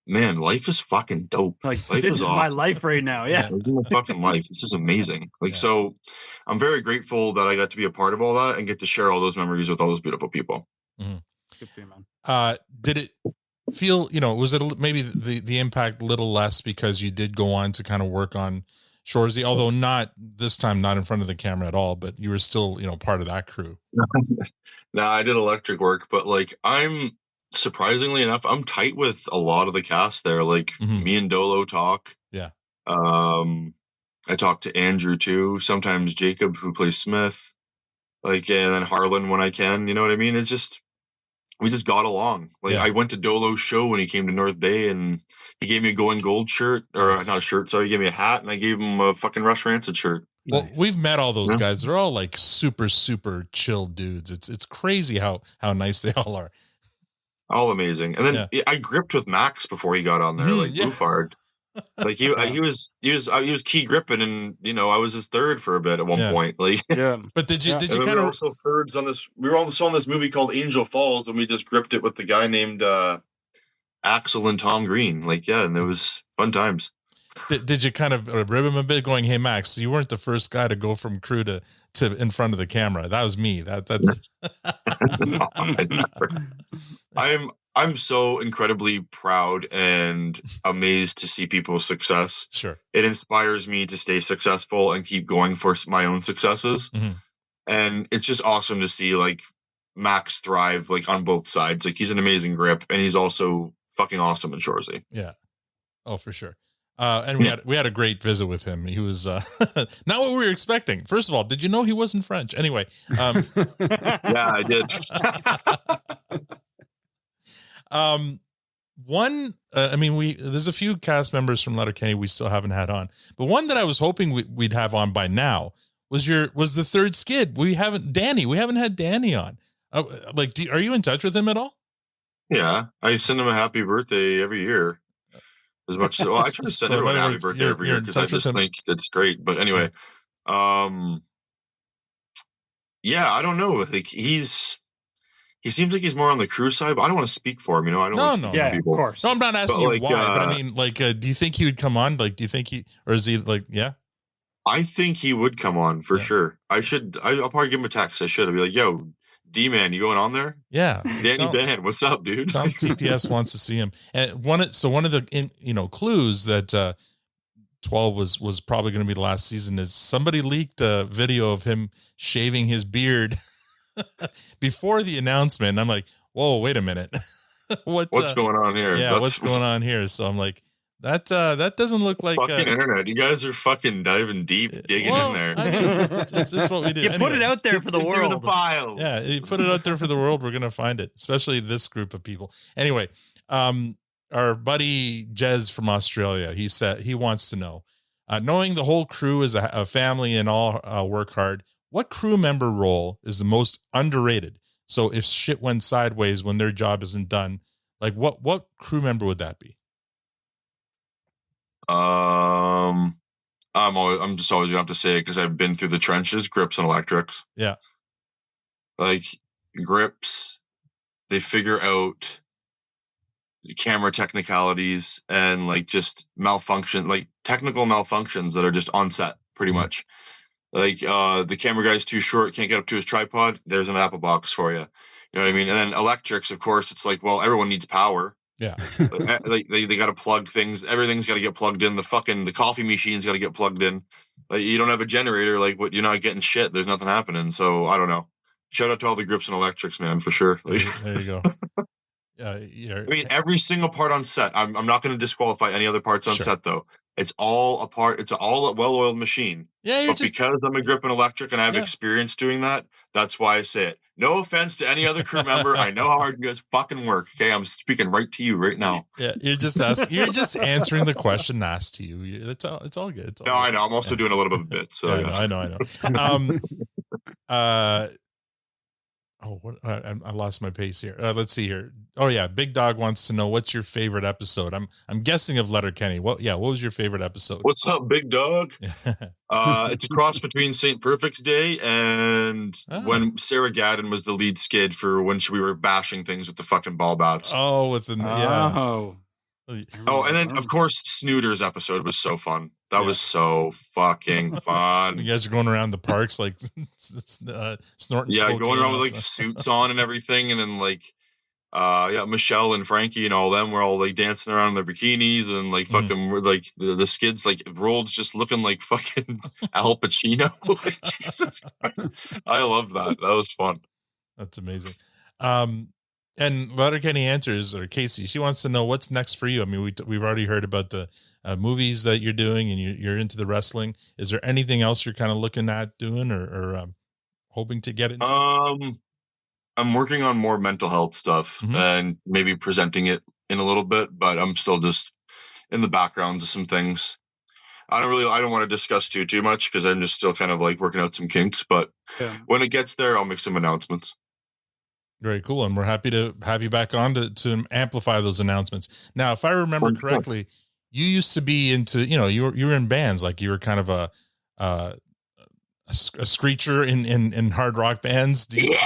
man, life is fucking dope. Like, life this is awesome. my life right now. Yeah. This is my fucking life. This is amazing. So I'm very grateful that I got to be a part of all that and get to share all those memories with all those beautiful people. Good for you, man. Did it feel, was it maybe the impact a little less because you did go on to kind of work on Shoresy, although not this time, not in front of the camera at all, but you were still, part of that crew. Nah, I did electric work, but like surprisingly enough, I'm tight with a lot of the cast there. Like me and Dolo talk. Yeah. I talk to Andrew too. Sometimes Jacob, who plays Smith, like, and then Harlan when I can. You know what I mean? It's just we just got along. Like I went to Dolo's show when he came to North Bay, and he gave me a Going Gold shirt, or not a shirt. Sorry, he gave me a hat, and I gave him a fucking Rush Rancid shirt. Well, we've met all those guys. They're all like super, super chill dudes. It's crazy how nice they all are. All amazing. And then I gripped with Max before he got on there, like Bufard. Like he was key gripping, and I was his third for a bit at one point. Like But did you kind of we were also thirds on this? We were also on this movie called Angel Falls, and we just gripped it with the guy named Axel and Tom Green. Like and it was fun times. Did you kind of rib him a bit, going, "Hey Max, you weren't the first guy to go from crew to in front of the camera. That was me." No, I'm so incredibly proud and amazed to see people's success. Sure, it inspires me to stay successful and keep going for my own successes. And it's just awesome to see like Max thrive like on both sides. Like he's an amazing grip, and he's also fucking awesome in Shoresy. Yeah. Oh, for sure. And we had a great visit with him. He was not what we were expecting. First of all, did you know he wasn't French? Anyway, Yeah, I did. There's a few cast members from Letterkenny we still haven't had on, but one that I was hoping we'd have on by now was the third skid. We haven't had Danny on. Are you in touch with him at all? Yeah, I send him a happy birthday every year. As much as I try to send everyone a happy birthday every year because I just think it's great. But anyway, yeah, I don't know. Like he seems like he's more on the crew side, but I don't want to speak for him. I don't. No, people. Of course. No, I'm not asking you why, but I mean, do you think he would come on? Like, do you think is he like, yeah? I think he would come on for sure. I'll probably give him a text. I should. I'll be like, yo, D-Man, you going on there? Yeah. Danny Van, what's up, dude? TPS wants to see him. And one of the clues that 12 was probably going to be the last season is somebody leaked a video of him shaving his beard before the announcement. I'm like, whoa, wait a minute. What's going on here? Yeah, what's going on here? So I'm like, that doesn't look like fucking internet. You guys are fucking diving deep, digging in there. I mean, it's what we do. You put it out there for the world. The files. Yeah, you put it out there for the world. We're gonna find it, especially this group of people. Anyway, our buddy Jez from Australia, he said he wants to know, knowing the whole crew is a family and all work hard, what crew member role is the most underrated? So if shit went sideways when their job isn't done, like what crew member would that be? I'm just always gonna have to say it because I've been through the trenches. Grips and electrics. Yeah, like grips, they figure out camera technicalities and like just malfunction, like technical malfunctions that are just on set, pretty much. Like the camera guy's too short, can't get up to his tripod. There's an Apple box for you. You know what I mean? And then electrics, of course, it's like, well, everyone needs power. Yeah. Like they got to plug things. Everything's got to get plugged in. The coffee machine's got to get plugged in. Like you don't have a generator. Like what? You're not getting shit. There's nothing happening. So I don't know. Shout out to all the grips and electrics, man, for sure. There you go. Yeah. I mean, every single part on set. I'm not going to disqualify any other parts on set though. It's all a part. It's all a well-oiled machine. Yeah. Because I'm a grip and electric and I have experience doing that, that's why I say it. No offense to any other crew member. I know how hard you guys fucking work. Okay, I'm speaking right to you right now. Yeah, you're just answering the question asked to you. It's all good. It's all good. I know. I'm also doing a little bit of bit. So I know. I lost my pace here. Let's see here. Oh yeah, Big Dog wants to know what's your favorite episode. I'm guessing of Letterkenny. What was your favorite episode? What's up, Big Dog? It's a cross between St. Perfect's Day and when Sarah Gadden was the lead skid for when we were bashing things with the fucking ball bats. Oh, and then of course Snooter's episode was so fun. That was so fucking fun. You guys are going around the parks like snorting. Yeah, going around with like suits on and everything, and then like Michelle and Frankie and all them were all like dancing around in their bikinis and like fucking like the skids like rolled just looking like fucking Al Pacino. Like, Jesus Christ. I loved that. That was fun. That's amazing. And Letterkenny answers, or Casey, she wants to know what's next for you. I mean, we've already heard about the movies that you're doing, and you're into the wrestling. Is there anything else you're kind of looking at doing or hoping to get into? I'm working on more mental health stuff and maybe presenting it in a little bit, but I'm still just in the background of some things. I don't want to discuss too much because I'm just still kind of like working out some kinks, but when it gets there, I'll make some announcements. Very cool. And we're happy to have you back on to amplify those announcements. Now, if I remember correctly, you used to be into, you were in bands, like you were kind of a screecher in hard rock bands. Do you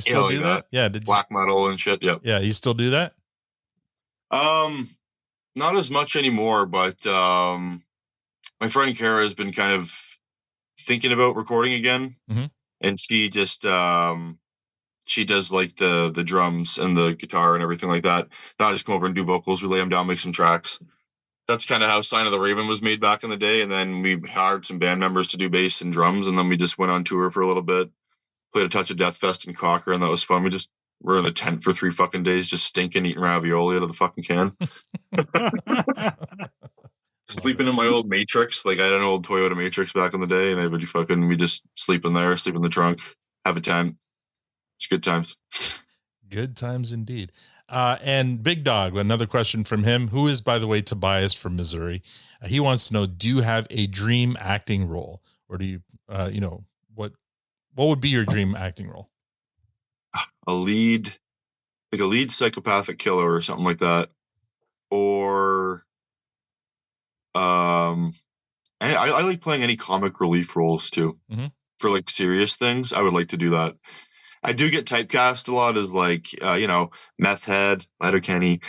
still do that? Yeah. Black metal and shit. Yep. Yeah. You still do that? Not as much anymore, but my friend Kara has been kind of thinking about recording again, and she just she does like the drums and the guitar and everything like that. Now I just come over and do vocals. We lay them down, make some tracks. That's kind of how Sign of the Raven was made back in the day. And then we hired some band members to do bass and drums. And then we just went on tour for a little bit. played a touch of Death Fest in Cochran, and that was fun. We just were in a tent for 3 fucking days, just stinking, eating ravioli out of the fucking can. Sleeping in my old Matrix. Like, I had an old Toyota Matrix back in the day, and we just sleep in there, sleep in the trunk, have a tent. It's good times. Good times indeed. And Big Dog, another question from him, who is, by the way, Tobias from Missouri. He wants to know, do you have a dream acting role? Or do you, what would be your dream acting role? A lead psychopathic killer or something like that. Or, I like playing any comic relief roles too. Mm-hmm. For like serious things. I would like to do that. I do get typecast a lot as like, meth head, Letterkenny,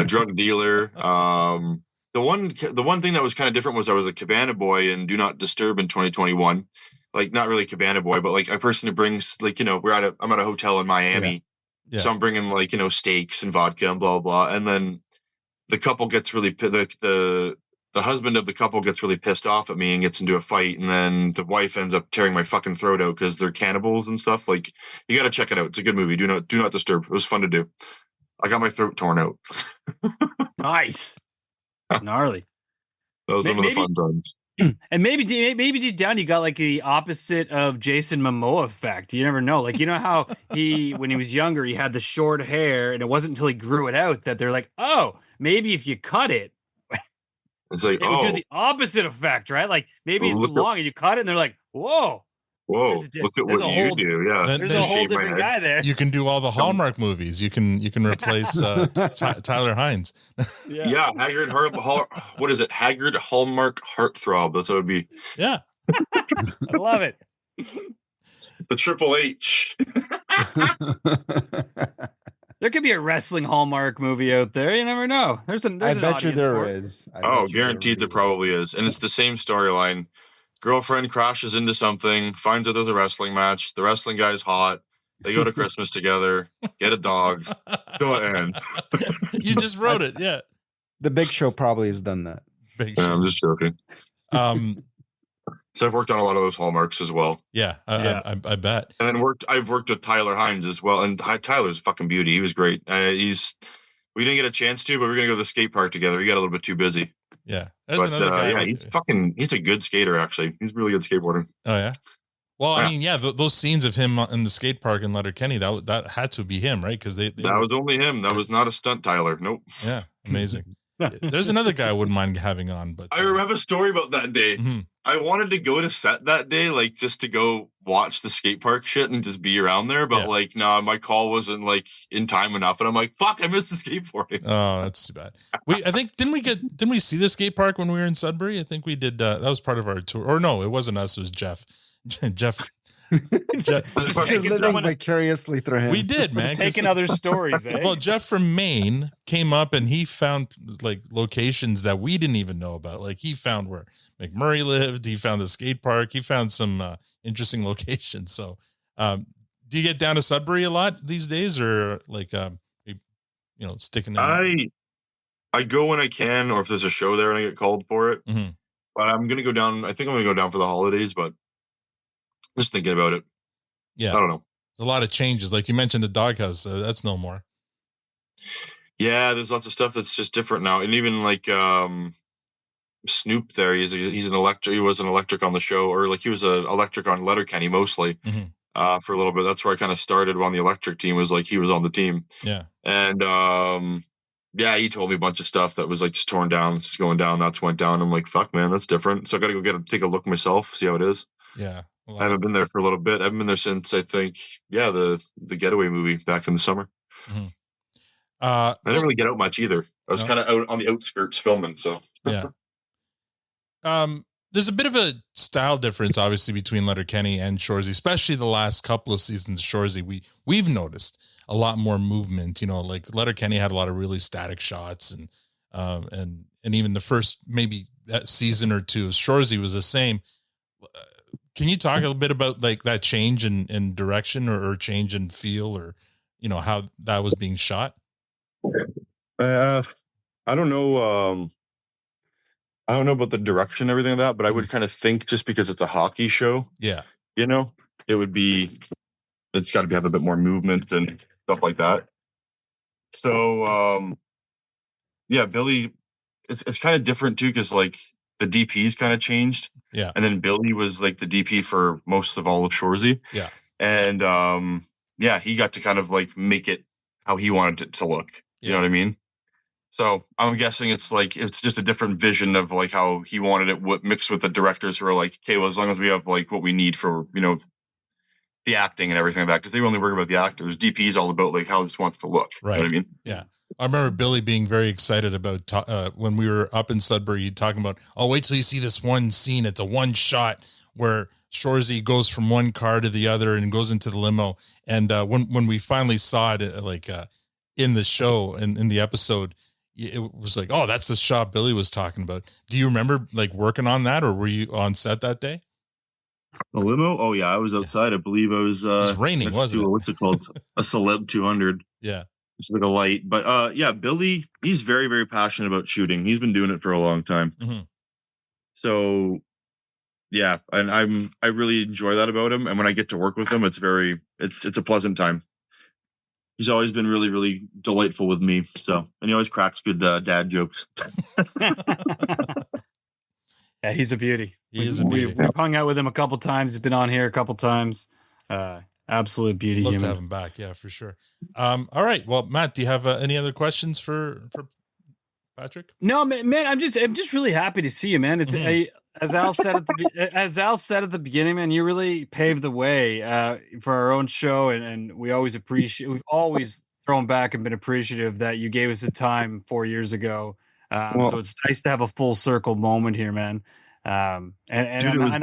drug dealer. The one thing that was kind of different was I was a cabana boy in Do Not Disturb in 2021. Like, not really cabana boy, but like a person who brings, like, I'm at a hotel in Miami. Yeah. So I'm bringing like, steaks and vodka and blah, blah. And then the couple gets really, the husband of the couple gets really pissed off at me and gets into a fight. And then the wife ends up tearing my fucking throat out because they're cannibals and stuff. Like, you got to check it out. It's a good movie. Do not disturb. It was fun to do. I got my throat torn out. Nice. Gnarly. That was one of the fun times. And maybe deep down you got like the opposite of Jason Momoa effect. You never know. Like, how when he was younger, he had the short hair, and it wasn't until he grew it out that they're like, oh, maybe if you cut it, it's like, it would do the opposite effect, right? Like, maybe it's long and you cut it, and they're like, whoa, look at what you do. Yeah, there's a whole different guy there. You can do all the Hallmark movies. You can replace Tyler Hines. Yeah, Haggard what is it? Haggard Hallmark Heartthrob. That's what it would be. Yeah, I love it. The Triple H. There could be a wrestling Hallmark movie out there. You never know. I bet you there is. Guaranteed there probably is. And it's the same storyline. Girlfriend crashes into something, finds out there's a wrestling match. The wrestling guy's hot. They go to Christmas together, get a dog. Till the end. You just wrote it, yeah. The Big Show probably has done that. I'm just joking. So I've worked on a lot of those Hallmarks as well. Yeah, I bet. And then I've worked with Tyler Hines as well. And Tyler's a fucking beauty. He was great. We didn't get a chance to, but we're going to go to the skate park together. He got a little bit too busy. Yeah. There's another guy. Yeah, he's a good skater, actually. He's really good skateboarding. Oh, yeah? Well, I mean, yeah, those scenes of him in the skate park in Letterkenny, that had to be him, right? Because that was only him. That was not a stunt, Tyler. Nope. Yeah, amazing. There's another guy I wouldn't mind having on, but I have a story about that day. Mm-hmm. I wanted to go to set that day, like just to go watch the skate park shit and just be around there. But my call wasn't like in time enough, and I'm like, fuck, I missed the skateboarding. Oh, that's too bad. I think didn't we see the skate park when we were in Sudbury? I think we did. That was part of our tour. Or no, it wasn't us. It was Jeff. Jeff. Living vicariously through him. We did, man. Taking other stories. Well, Jeff from Maine came up and he found like locations that we didn't even know about. Like, he found where McMurray lived. He found the skate park. He found some interesting locations. So, do you get down to Sudbury a lot these days, or like, sticking in? I go when I can, or if there's a show there and I get called for it. Mm-hmm. But I'm gonna go down. I think I'm gonna go down for the holidays, but just thinking about it. Yeah, I don't know. There's a lot of changes. Like you mentioned, the doghouse. That's no more. Yeah, there's lots of stuff that's just different now, and even like Snoop there. He's an electric. He was an electric on the show, or like he was a electric on Letterkenny mostly for a little bit. That's where I kind of started on the electric team. Was like he was on the team. Yeah, and he told me a bunch of stuff that was like just torn down. This is going down. That's went down. I'm like, fuck, man, that's different. So I got to go take a look myself, see how it is. Yeah. I haven't been there for a little bit. I haven't been there since, I think, the Getaway movie back in the summer. Mm-hmm. I didn't really get out much either. I was kind of out on the outskirts filming. So yeah. There's a bit of a style difference, obviously, between Letterkenny and Shoresy, especially the last couple of seasons. Shoresy, we've noticed a lot more movement. Like Letterkenny had a lot of really static shots, and even the first maybe that season or two, Shoresy was the same. Can you talk a little bit about like that change in direction or change in feel, or how that was being shot? I don't know. I don't know about the direction and everything of that, but I would kind of think just because it's a hockey show, yeah, it would be it's got to have a bit more movement and stuff like that. So yeah, Billy, it's kind of different too, because like the DPs kind of changed. Yeah. And then Billy was like the DP for most of all of Shoresy. Yeah. And yeah, he got to kind of like make it how he wanted it to look. You know what I mean? So I'm guessing it's just a different vision of like how he wanted it mixed with the directors who are like, okay, well, as long as we have like what we need for, you know, the acting and everything like that, because they only work about the actors. DP is all about like how this wants to look. Right. You know what I mean? Yeah. I remember Billy being very excited about when we were up in Sudbury, talking about, oh, wait till you see this one scene. It's a one shot where Shoresy goes from one car to the other and goes into the limo. And when we finally saw it, in the show and in the episode, it was like, oh, that's the shot Billy was talking about. Do you remember like working on that, or were you on set that day? The limo? Oh yeah, I was outside. I believe I was. It was raining, wasn't it? What's it called? A Celeb 200. Yeah. It's like a light, but yeah, Billy, he's very, very passionate about shooting. He's been doing it for a long time. Mm-hmm. So yeah, and I really enjoy that about him. And when I get to work with him, it's a pleasant time. He's always been really, really delightful with me. So, and he always cracks good dad jokes. Yeah, he's a beauty. He is a beauty. We've hung out with him a couple times. He's been on here a couple times. Absolute beauty. Love to have him back. Yeah, for sure. All right. Well, Matt, do you have any other questions for Patrick? No, man. I'm just really happy to see you, man. It's as Al said at the beginning, man. You really paved the way for our own show, and we always appreciate. We've always thrown back and been appreciative that you gave us the time 4 years ago. So it's nice to have a full circle moment here, man. Dude, it was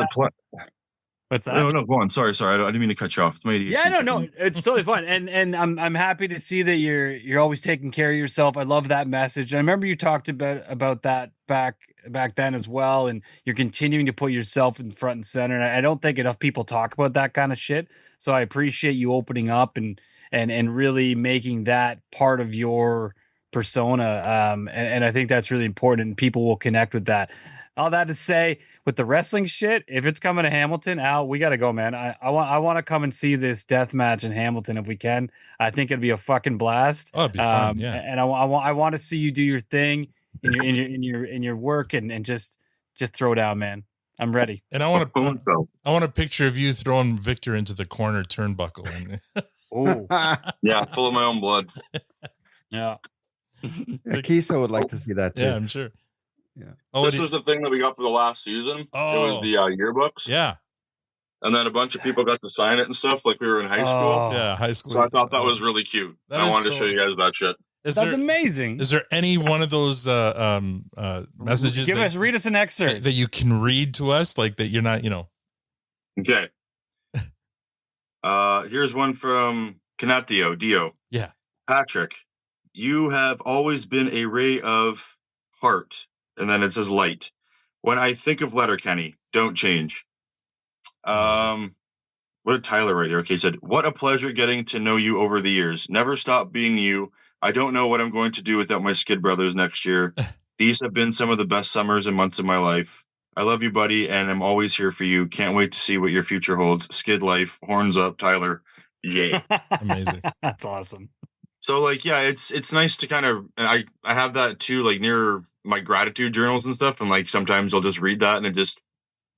What's that? No, go on. Sorry. I didn't mean to cut you off. It's my ADHD. Yeah, no, it's totally fine. And I'm happy to see that you're always taking care of yourself. I love that message. I remember you talked about that back then as well, and you're continuing to put yourself in front and center. And I don't think enough people talk about that kind of shit. So I appreciate you opening up and really making that part of your persona. And I think that's really important, and people will connect with that. All that to say, with the wrestling shit, if it's coming to Hamilton, Al, we gotta go, man. I want to come and see this death match in Hamilton if we can. I think it'd be a fucking blast. Oh, it'd be fun, yeah. And I want to see you do your thing in your work and just throw down, man. I'm ready. And I want a picture of you throwing Victor into the corner turnbuckle. Oh, yeah, full of my own blood. Yeah. Kisa would like to see that too. Yeah, I'm sure. Yeah. Oh, this was the thing that we got for the last season. Oh. It was the yearbooks. Yeah. And then a bunch of people got to sign it and stuff, like we were in high school. Yeah, high school. So I thought that was really cute. I wanted to show you guys that shit. That's amazing. Is there any one of those messages? Read us an excerpt that you can read to us, like that you're not, Okay. Here's one from Canatio Dio. Yeah. Patrick, you have always been a ray of heart. And then it says light. When I think of Letterkenny, don't change. What did Tyler write here? Okay, he said, what a pleasure getting to know you over the years. Never stop being you. I don't know what I'm going to do without my Skid brothers next year. These have been some of the best summers and months of my life. I love you, buddy, and I'm always here for you. Can't wait to see what your future holds. Skid life, horns up, Tyler. Yay. Amazing. That's awesome. So, like, yeah, it's nice to kind of, I have that too, like near my gratitude journals and stuff. And like, sometimes I'll just read that and it just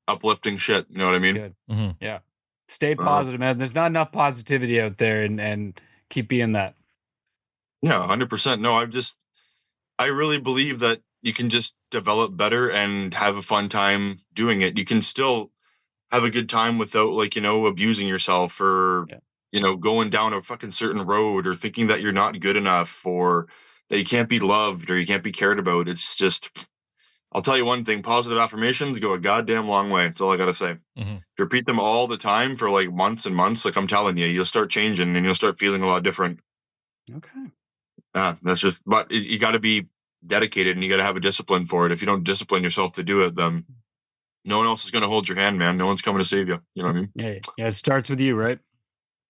uplifting shit. You know what I mean? Good. Mm-hmm. Yeah. Stay positive, man. There's not enough positivity out there, and keep being that. Yeah, 100%. No, I really believe that you can just develop better and have a fun time doing it. You can still have a good time without like, abusing yourself or, going down a fucking certain road or thinking that you're not good enough or that you can't be loved or you can't be cared about. It's just, I'll tell you one thing, positive affirmations go a goddamn long way. That's all I got to say. Mm-hmm. If you repeat them all the time for like months and months, like I'm telling you, you'll start changing and you'll start feeling a lot different. Okay. That's just, but you got to be dedicated and you got to have a discipline for it. If you don't discipline yourself to do it, then no one else is going to hold your hand, man. No one's coming to save you. You know what I mean? Yeah. It starts with you, right?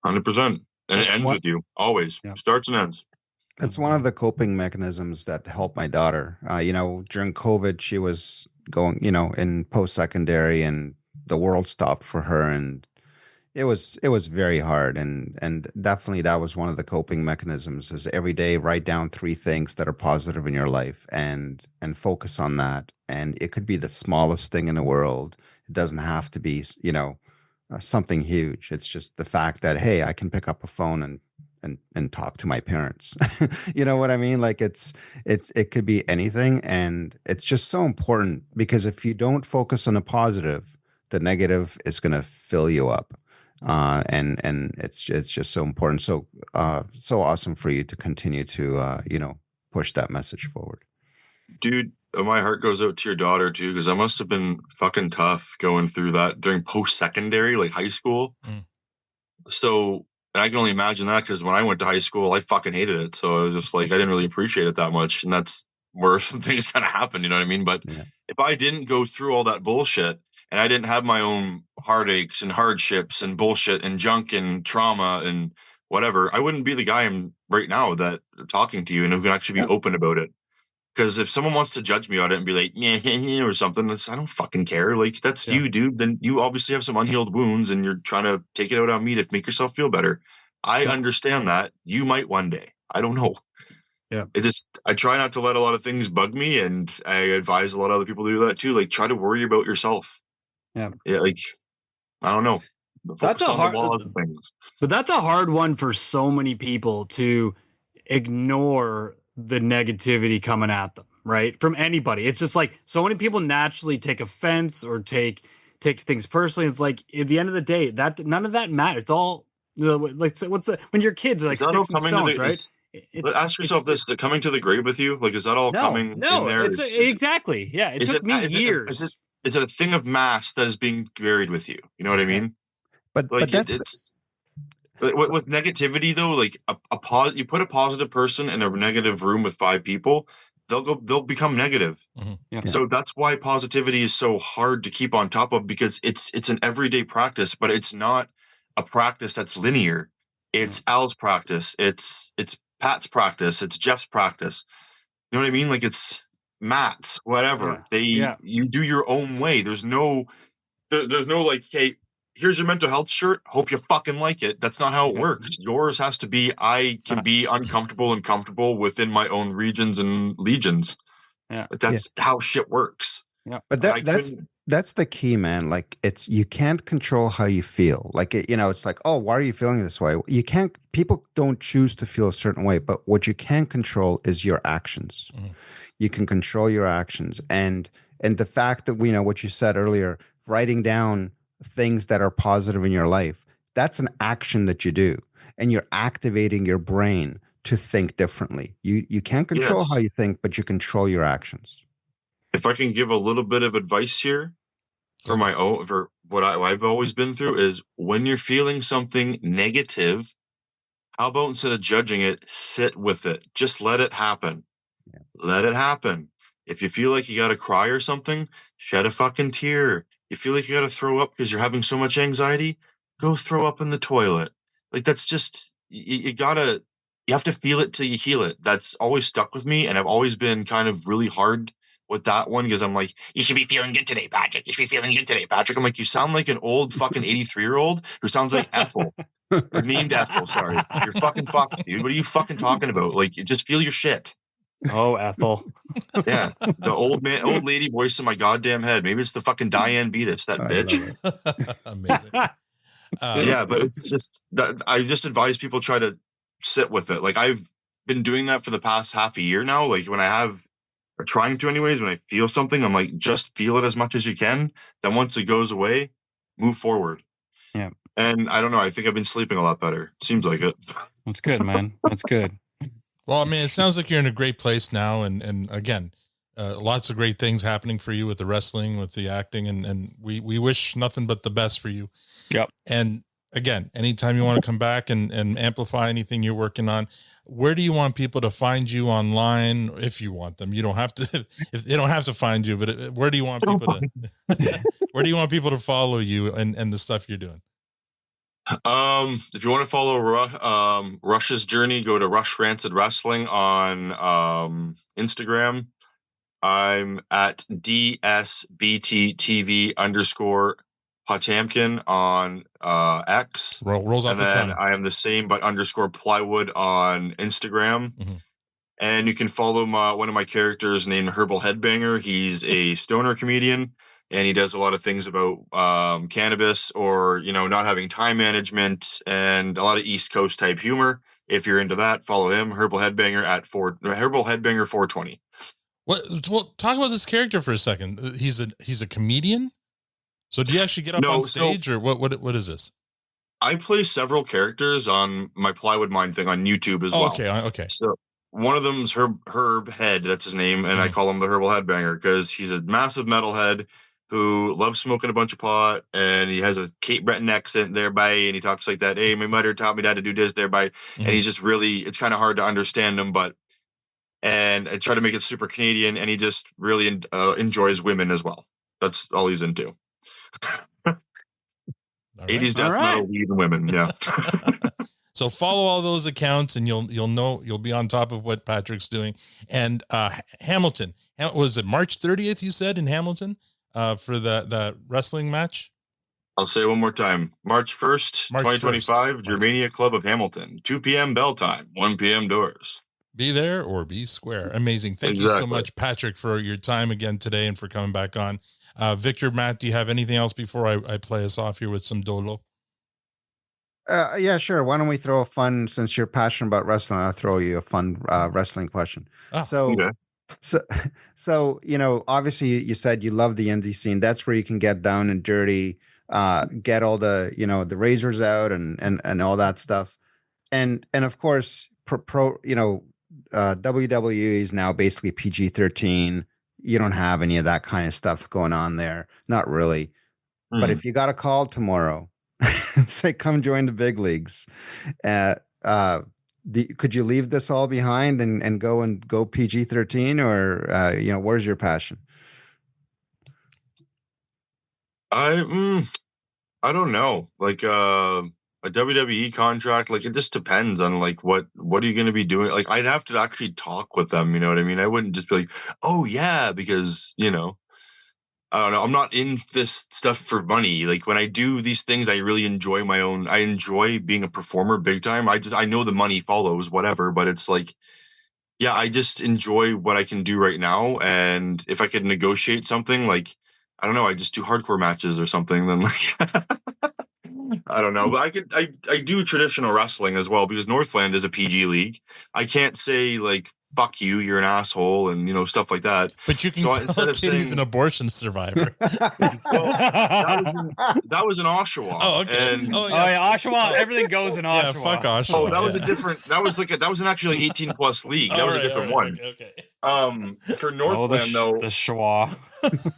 100%. And it ends with you always. Yeah. Starts and ends. That's one of the coping mechanisms that helped my daughter. During COVID, she was going, in post-secondary and the world stopped for her. And, It was very hard, and definitely that was one of the coping mechanisms. Is every day write down 3 things that are positive in your life, and focus on that. And it could be the smallest thing in the world. It doesn't have to be, something huge. It's just the fact that, hey, I can pick up a phone and talk to my parents. You know what I mean? Like it could be anything, and it's just so important because if you don't focus on the positive, the negative is going to fill you up. And it's just so important. So so awesome for you to continue to push that message forward. Dude, my heart goes out to your daughter too, because that must have been fucking tough going through that during post-secondary, like high school. So, and I can only imagine that because when I went to high school, I fucking hated it. So I was just like, I didn't really appreciate it that much. And that's where some things kind of happen, you know what I mean? But if I didn't go through all that bullshit and I didn't have my own heartaches and hardships and bullshit and junk and trauma and whatever, I wouldn't be the guy I'm right now that talking to you and who can actually be open about it. Because if someone wants to judge me on it and be like, yeah, or something, I don't fucking care. Like, that's you, dude. Then you obviously have some unhealed wounds and you're trying to take it out on me to make yourself feel better. I understand that. You might one day. I don't know. Yeah. I try not to let a lot of things bug me, and I advise a lot of other people to do that too. Like, try to worry about yourself. Yeah. Yeah. Like, I don't know. That's Focus a on hard the laws and things. But that's a hard one for so many people to ignore the negativity coming at them, right? From anybody. It's just like so many people naturally take offense or take things personally. It's like at the end of the day, that none of that matters. It's all like when your kids are like Is that all sticks and coming to stones, the? right? Ask yourself this: is it coming to the grave with you? Like, is that all coming in there? It's exactly. Yeah, it took me years. Is it a thing of mass that is being buried with you? You know what I mean? But Like that's it's with negativity though. Like you put a positive person in a negative room with 5 people, they'll become negative. Yeah. So that's why positivity is so hard to keep on top of, because it's an everyday practice, but it's not a practice that's linear. It's Al's practice. It's Pat's practice. It's Jeff's practice. You know what I mean? Like it's Matt's, whatever. You do your own way. There's no like, hey, here's your mental health shirt. Hope you fucking like it. That's not how it works. Yours has to be, I can be uncomfortable and comfortable within my own regions and legions. Yeah. That's how shit works. Yeah. But that's the key, man. Like you can't control how you feel. Like it's like, oh, why are you feeling this way? People don't choose to feel a certain way, but what you can control is your actions. You can control your actions. And the fact that what you said earlier, writing down things that are positive in your life, that's an action that you do. And you're activating your brain to think differently. You can't control how you think, but you control your actions. If I can give a little bit of advice here for what I've always been through, is when you're feeling something negative, how about instead of judging it, sit with it. Just let it happen. Yeah. Let it happen. If you feel like you got to cry or something, shed a fucking tear. You feel like you got to throw up because you're having so much anxiety, go throw up in the toilet. Like that's just, you have to feel it till you heal it. That's always stuck with me. And I've always been kind of really hard with that one, because I'm like, you should be feeling good today, Patrick. You should be feeling good today, Patrick. I'm like, you sound like an old fucking 83-year-old who sounds like Ethel. Or named Ethel, sorry. You're fucking fucked, dude. What are you fucking talking about? Like, you just feel your shit. Oh, Ethel. Yeah. The old lady voice in my goddamn head. Maybe it's the fucking Diane Beatus, that bitch. Amazing. Yeah, but it's just that I just advise people try to sit with it. Like I've been doing that for the past half a year now. Like when I have, or trying to anyways, when I feel something, I'm like, just feel it as much as you can. Then once it goes away, move forward. Yeah. And I don't know, I think I've been sleeping a lot better. Seems like it. That's good, man. That's good. Well, I mean, it sounds like you're in a great place now. And again, lots of great things happening for you with the wrestling, with the acting, and we wish nothing but the best for you. Yep. And again, anytime you want to come back and amplify anything you're working on, where do you want people to find you online? If you want them, you don't have to, if they don't have to find you, but where do you want people where do you want people to follow you and the stuff you're doing? If you want to follow Rush's journey, go to Rush Rancid Wrestling on Instagram. I'm at DSBTTV_. Potamkin on X. Rolls off And the then tongue. I am the same but underscore Plywood on Instagram. Mhm. And you can follow one of my characters named Herbal Headbanger. He's a stoner comedian, and he does a lot of things about cannabis or, not having time management and a lot of East Coast type humor. If you're into that, follow him, Herbal Headbanger Herbal Headbanger 420. Well, talk about this character for a second. He's a comedian. So do you actually get up on stage, or what is this? I play several characters on my Plywood Mind thing on YouTube as well. Okay. So one of them's Herb Head, that's his name, and I call him the Herbal Headbanger because he's a massive metalhead who loves smoking a bunch of pot, and he has a Cape Breton accent thereby, and he talks like that. Hey, my mother taught me how to do this thereby, and he's just really, it's kind of hard to understand him, and I try to make it super Canadian, and he just really enjoys women as well. That's all he's into. 80s death metal, weed, and women. Yeah. So follow all those accounts, and you'll be on top of what Patrick's doing. And Hamilton, was it March 30th? You said in Hamilton for the wrestling match. I'll say it one more time. March 1st, 2025, Germania Club of Hamilton. 2 p.m. bell time, 1 p.m. doors. Be there or be square. Amazing. Thank you so much, Patrick, for your time again today and for coming back on. Victor, Matt, do you have anything else before I play us off here with some Dolo? Yeah, sure. Why don't we throw a fun, since you're passionate about wrestling, I'll throw you a fun wrestling question. So, obviously you said you love the indie scene. That's where you can get down and dirty, get all the, the razors out and all that stuff. And of course, WWE is now basically PG-13. You don't have any of that kind of stuff going on there. Not really. But if you got a call tomorrow, say, come join the big leagues, could you leave this all behind and go PG-13, or, where's your passion? I don't know. Like a WWE contract, like it just depends on like what are you going to be doing? Like I'd have to actually talk with them, you know what I mean? I wouldn't just be like, oh yeah, because I don't know, I'm not in this stuff for money. Like when I do these things, I really enjoy I enjoy being a performer big time. I know the money follows whatever, but it's like, yeah, I just enjoy what I can do right now. And if I could negotiate something, like, I don't know, I just do hardcore matches or something, then like I don't know, but I do traditional wrestling as well, because Northland is a PG league. I can't say like, fuck you, you're an asshole, and stuff like that. But you can tell instead of saying he's an abortion survivor. Well, that was in Oshawa. Oh, okay. And, Oshawa, everything goes in Oshawa. Yeah, fuck Oshawa. Oh, that was a different. That was an actually 18 plus league. That was a different one. Okay. For Northland though, the Schwa.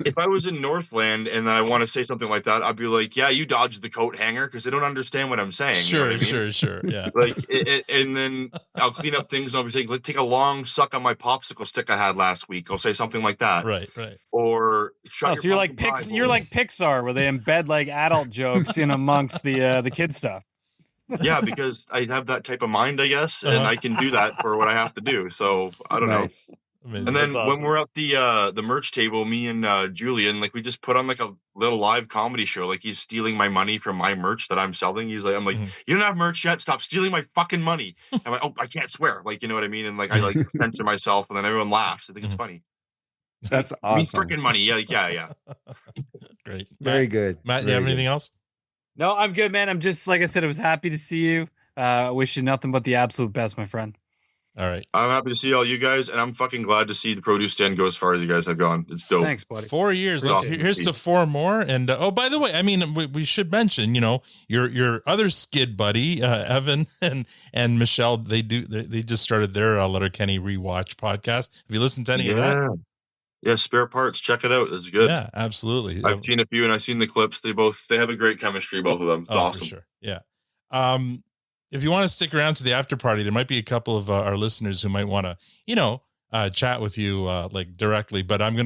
If I was in Northland and I want to say something like that, I'd be like, yeah, you dodged the coat hanger, because they don't understand what I'm saying. Sure, you know what I mean? sure. Yeah. Like, and then I'll clean up things. And I'll be like, take a long suck on my popsicle stick I had last week. I'll say something like that. Right. Or so you're like you're like Pixar, where they embed like adult jokes in amongst the kid stuff. Yeah, because I have that type of mind, I guess, and I can do that for what I have to do. So I don't know. Amazing. And then when we're at the merch table, me and Julian, like we just put on like a little live comedy show. Like he's stealing my money from my merch that I'm selling. I'm like, you don't have merch yet? Stop stealing my fucking money. I'm like, oh, I can't swear. Like, you know what I mean? And like I like censor myself, and then everyone laughs. I think it's funny. That's awesome. Freaking money. Yeah. Great. Very good. Matt, do you have anything else? No, I'm good, man. I'm just, like I said, I was happy to see you. Wish you nothing but the absolute best, my friend. All right. I'm happy to see all you guys, and I'm fucking glad to see the produce stand go as far as you guys have gone. It's dope. Thanks, buddy. 4 years. Here's to 4 more. And by the way, I mean, we should mention, your other skid buddy, Evan and Michelle. They just started their Letterkenny rewatch podcast. Have you listened to any of that? Yeah, Spare Parts. Check it out. It's good. Yeah, absolutely. I've seen a few, and I've seen the clips. They have a great chemistry, both of them. It's awesome. For sure. Yeah. If you want to stick around to the after party, there might be a couple of our listeners who might want to, chat with you like directly. But I'm good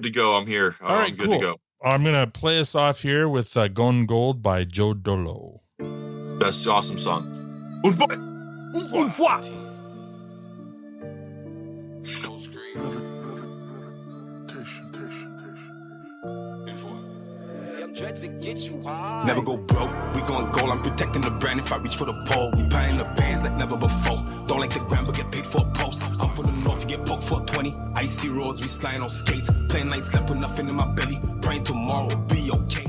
to go. I'm here. All right, I'm good cool. to go. I'm gonna play us off here with "Gone Gold" by Joe Dolo. That's an awesome song. Une fois. Une fois. Never go broke, we gon' goal. I'm protecting the brand if I reach for the pole. We buying the bands like never before. Don't like the gram, but get paid for a post. I'm from the north, you get poked for 20. Icy roads, we sliding on skates. Playing night, slept with nothing in my belly. Praying tomorrow will be okay.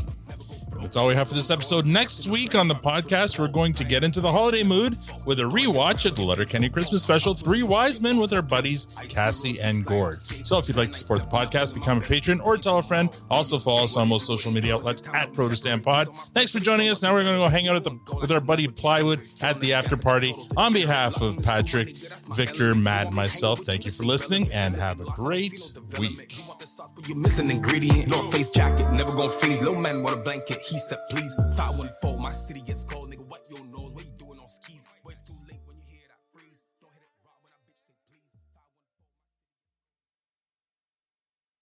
That's all we have for this episode. Next week on the podcast, we're going to get into the holiday mood with a rewatch of the Letterkenny Christmas special, Three Wise Men, with our buddies Cassie and Gord. So if you'd like to support the podcast, become a patron or tell a friend. Also follow us on most social media outlets at ProtestanPod. Thanks for joining us. Now we're going to go hang out with our buddy Plywood at the after party. On behalf of Patrick, Victor, Matt, and myself, thank you for listening and have a great week. You're missing ingredient, no face jacket, never gonna freeze. Little man want a blanket, he said please. 514, my city gets cold, nigga, what you know?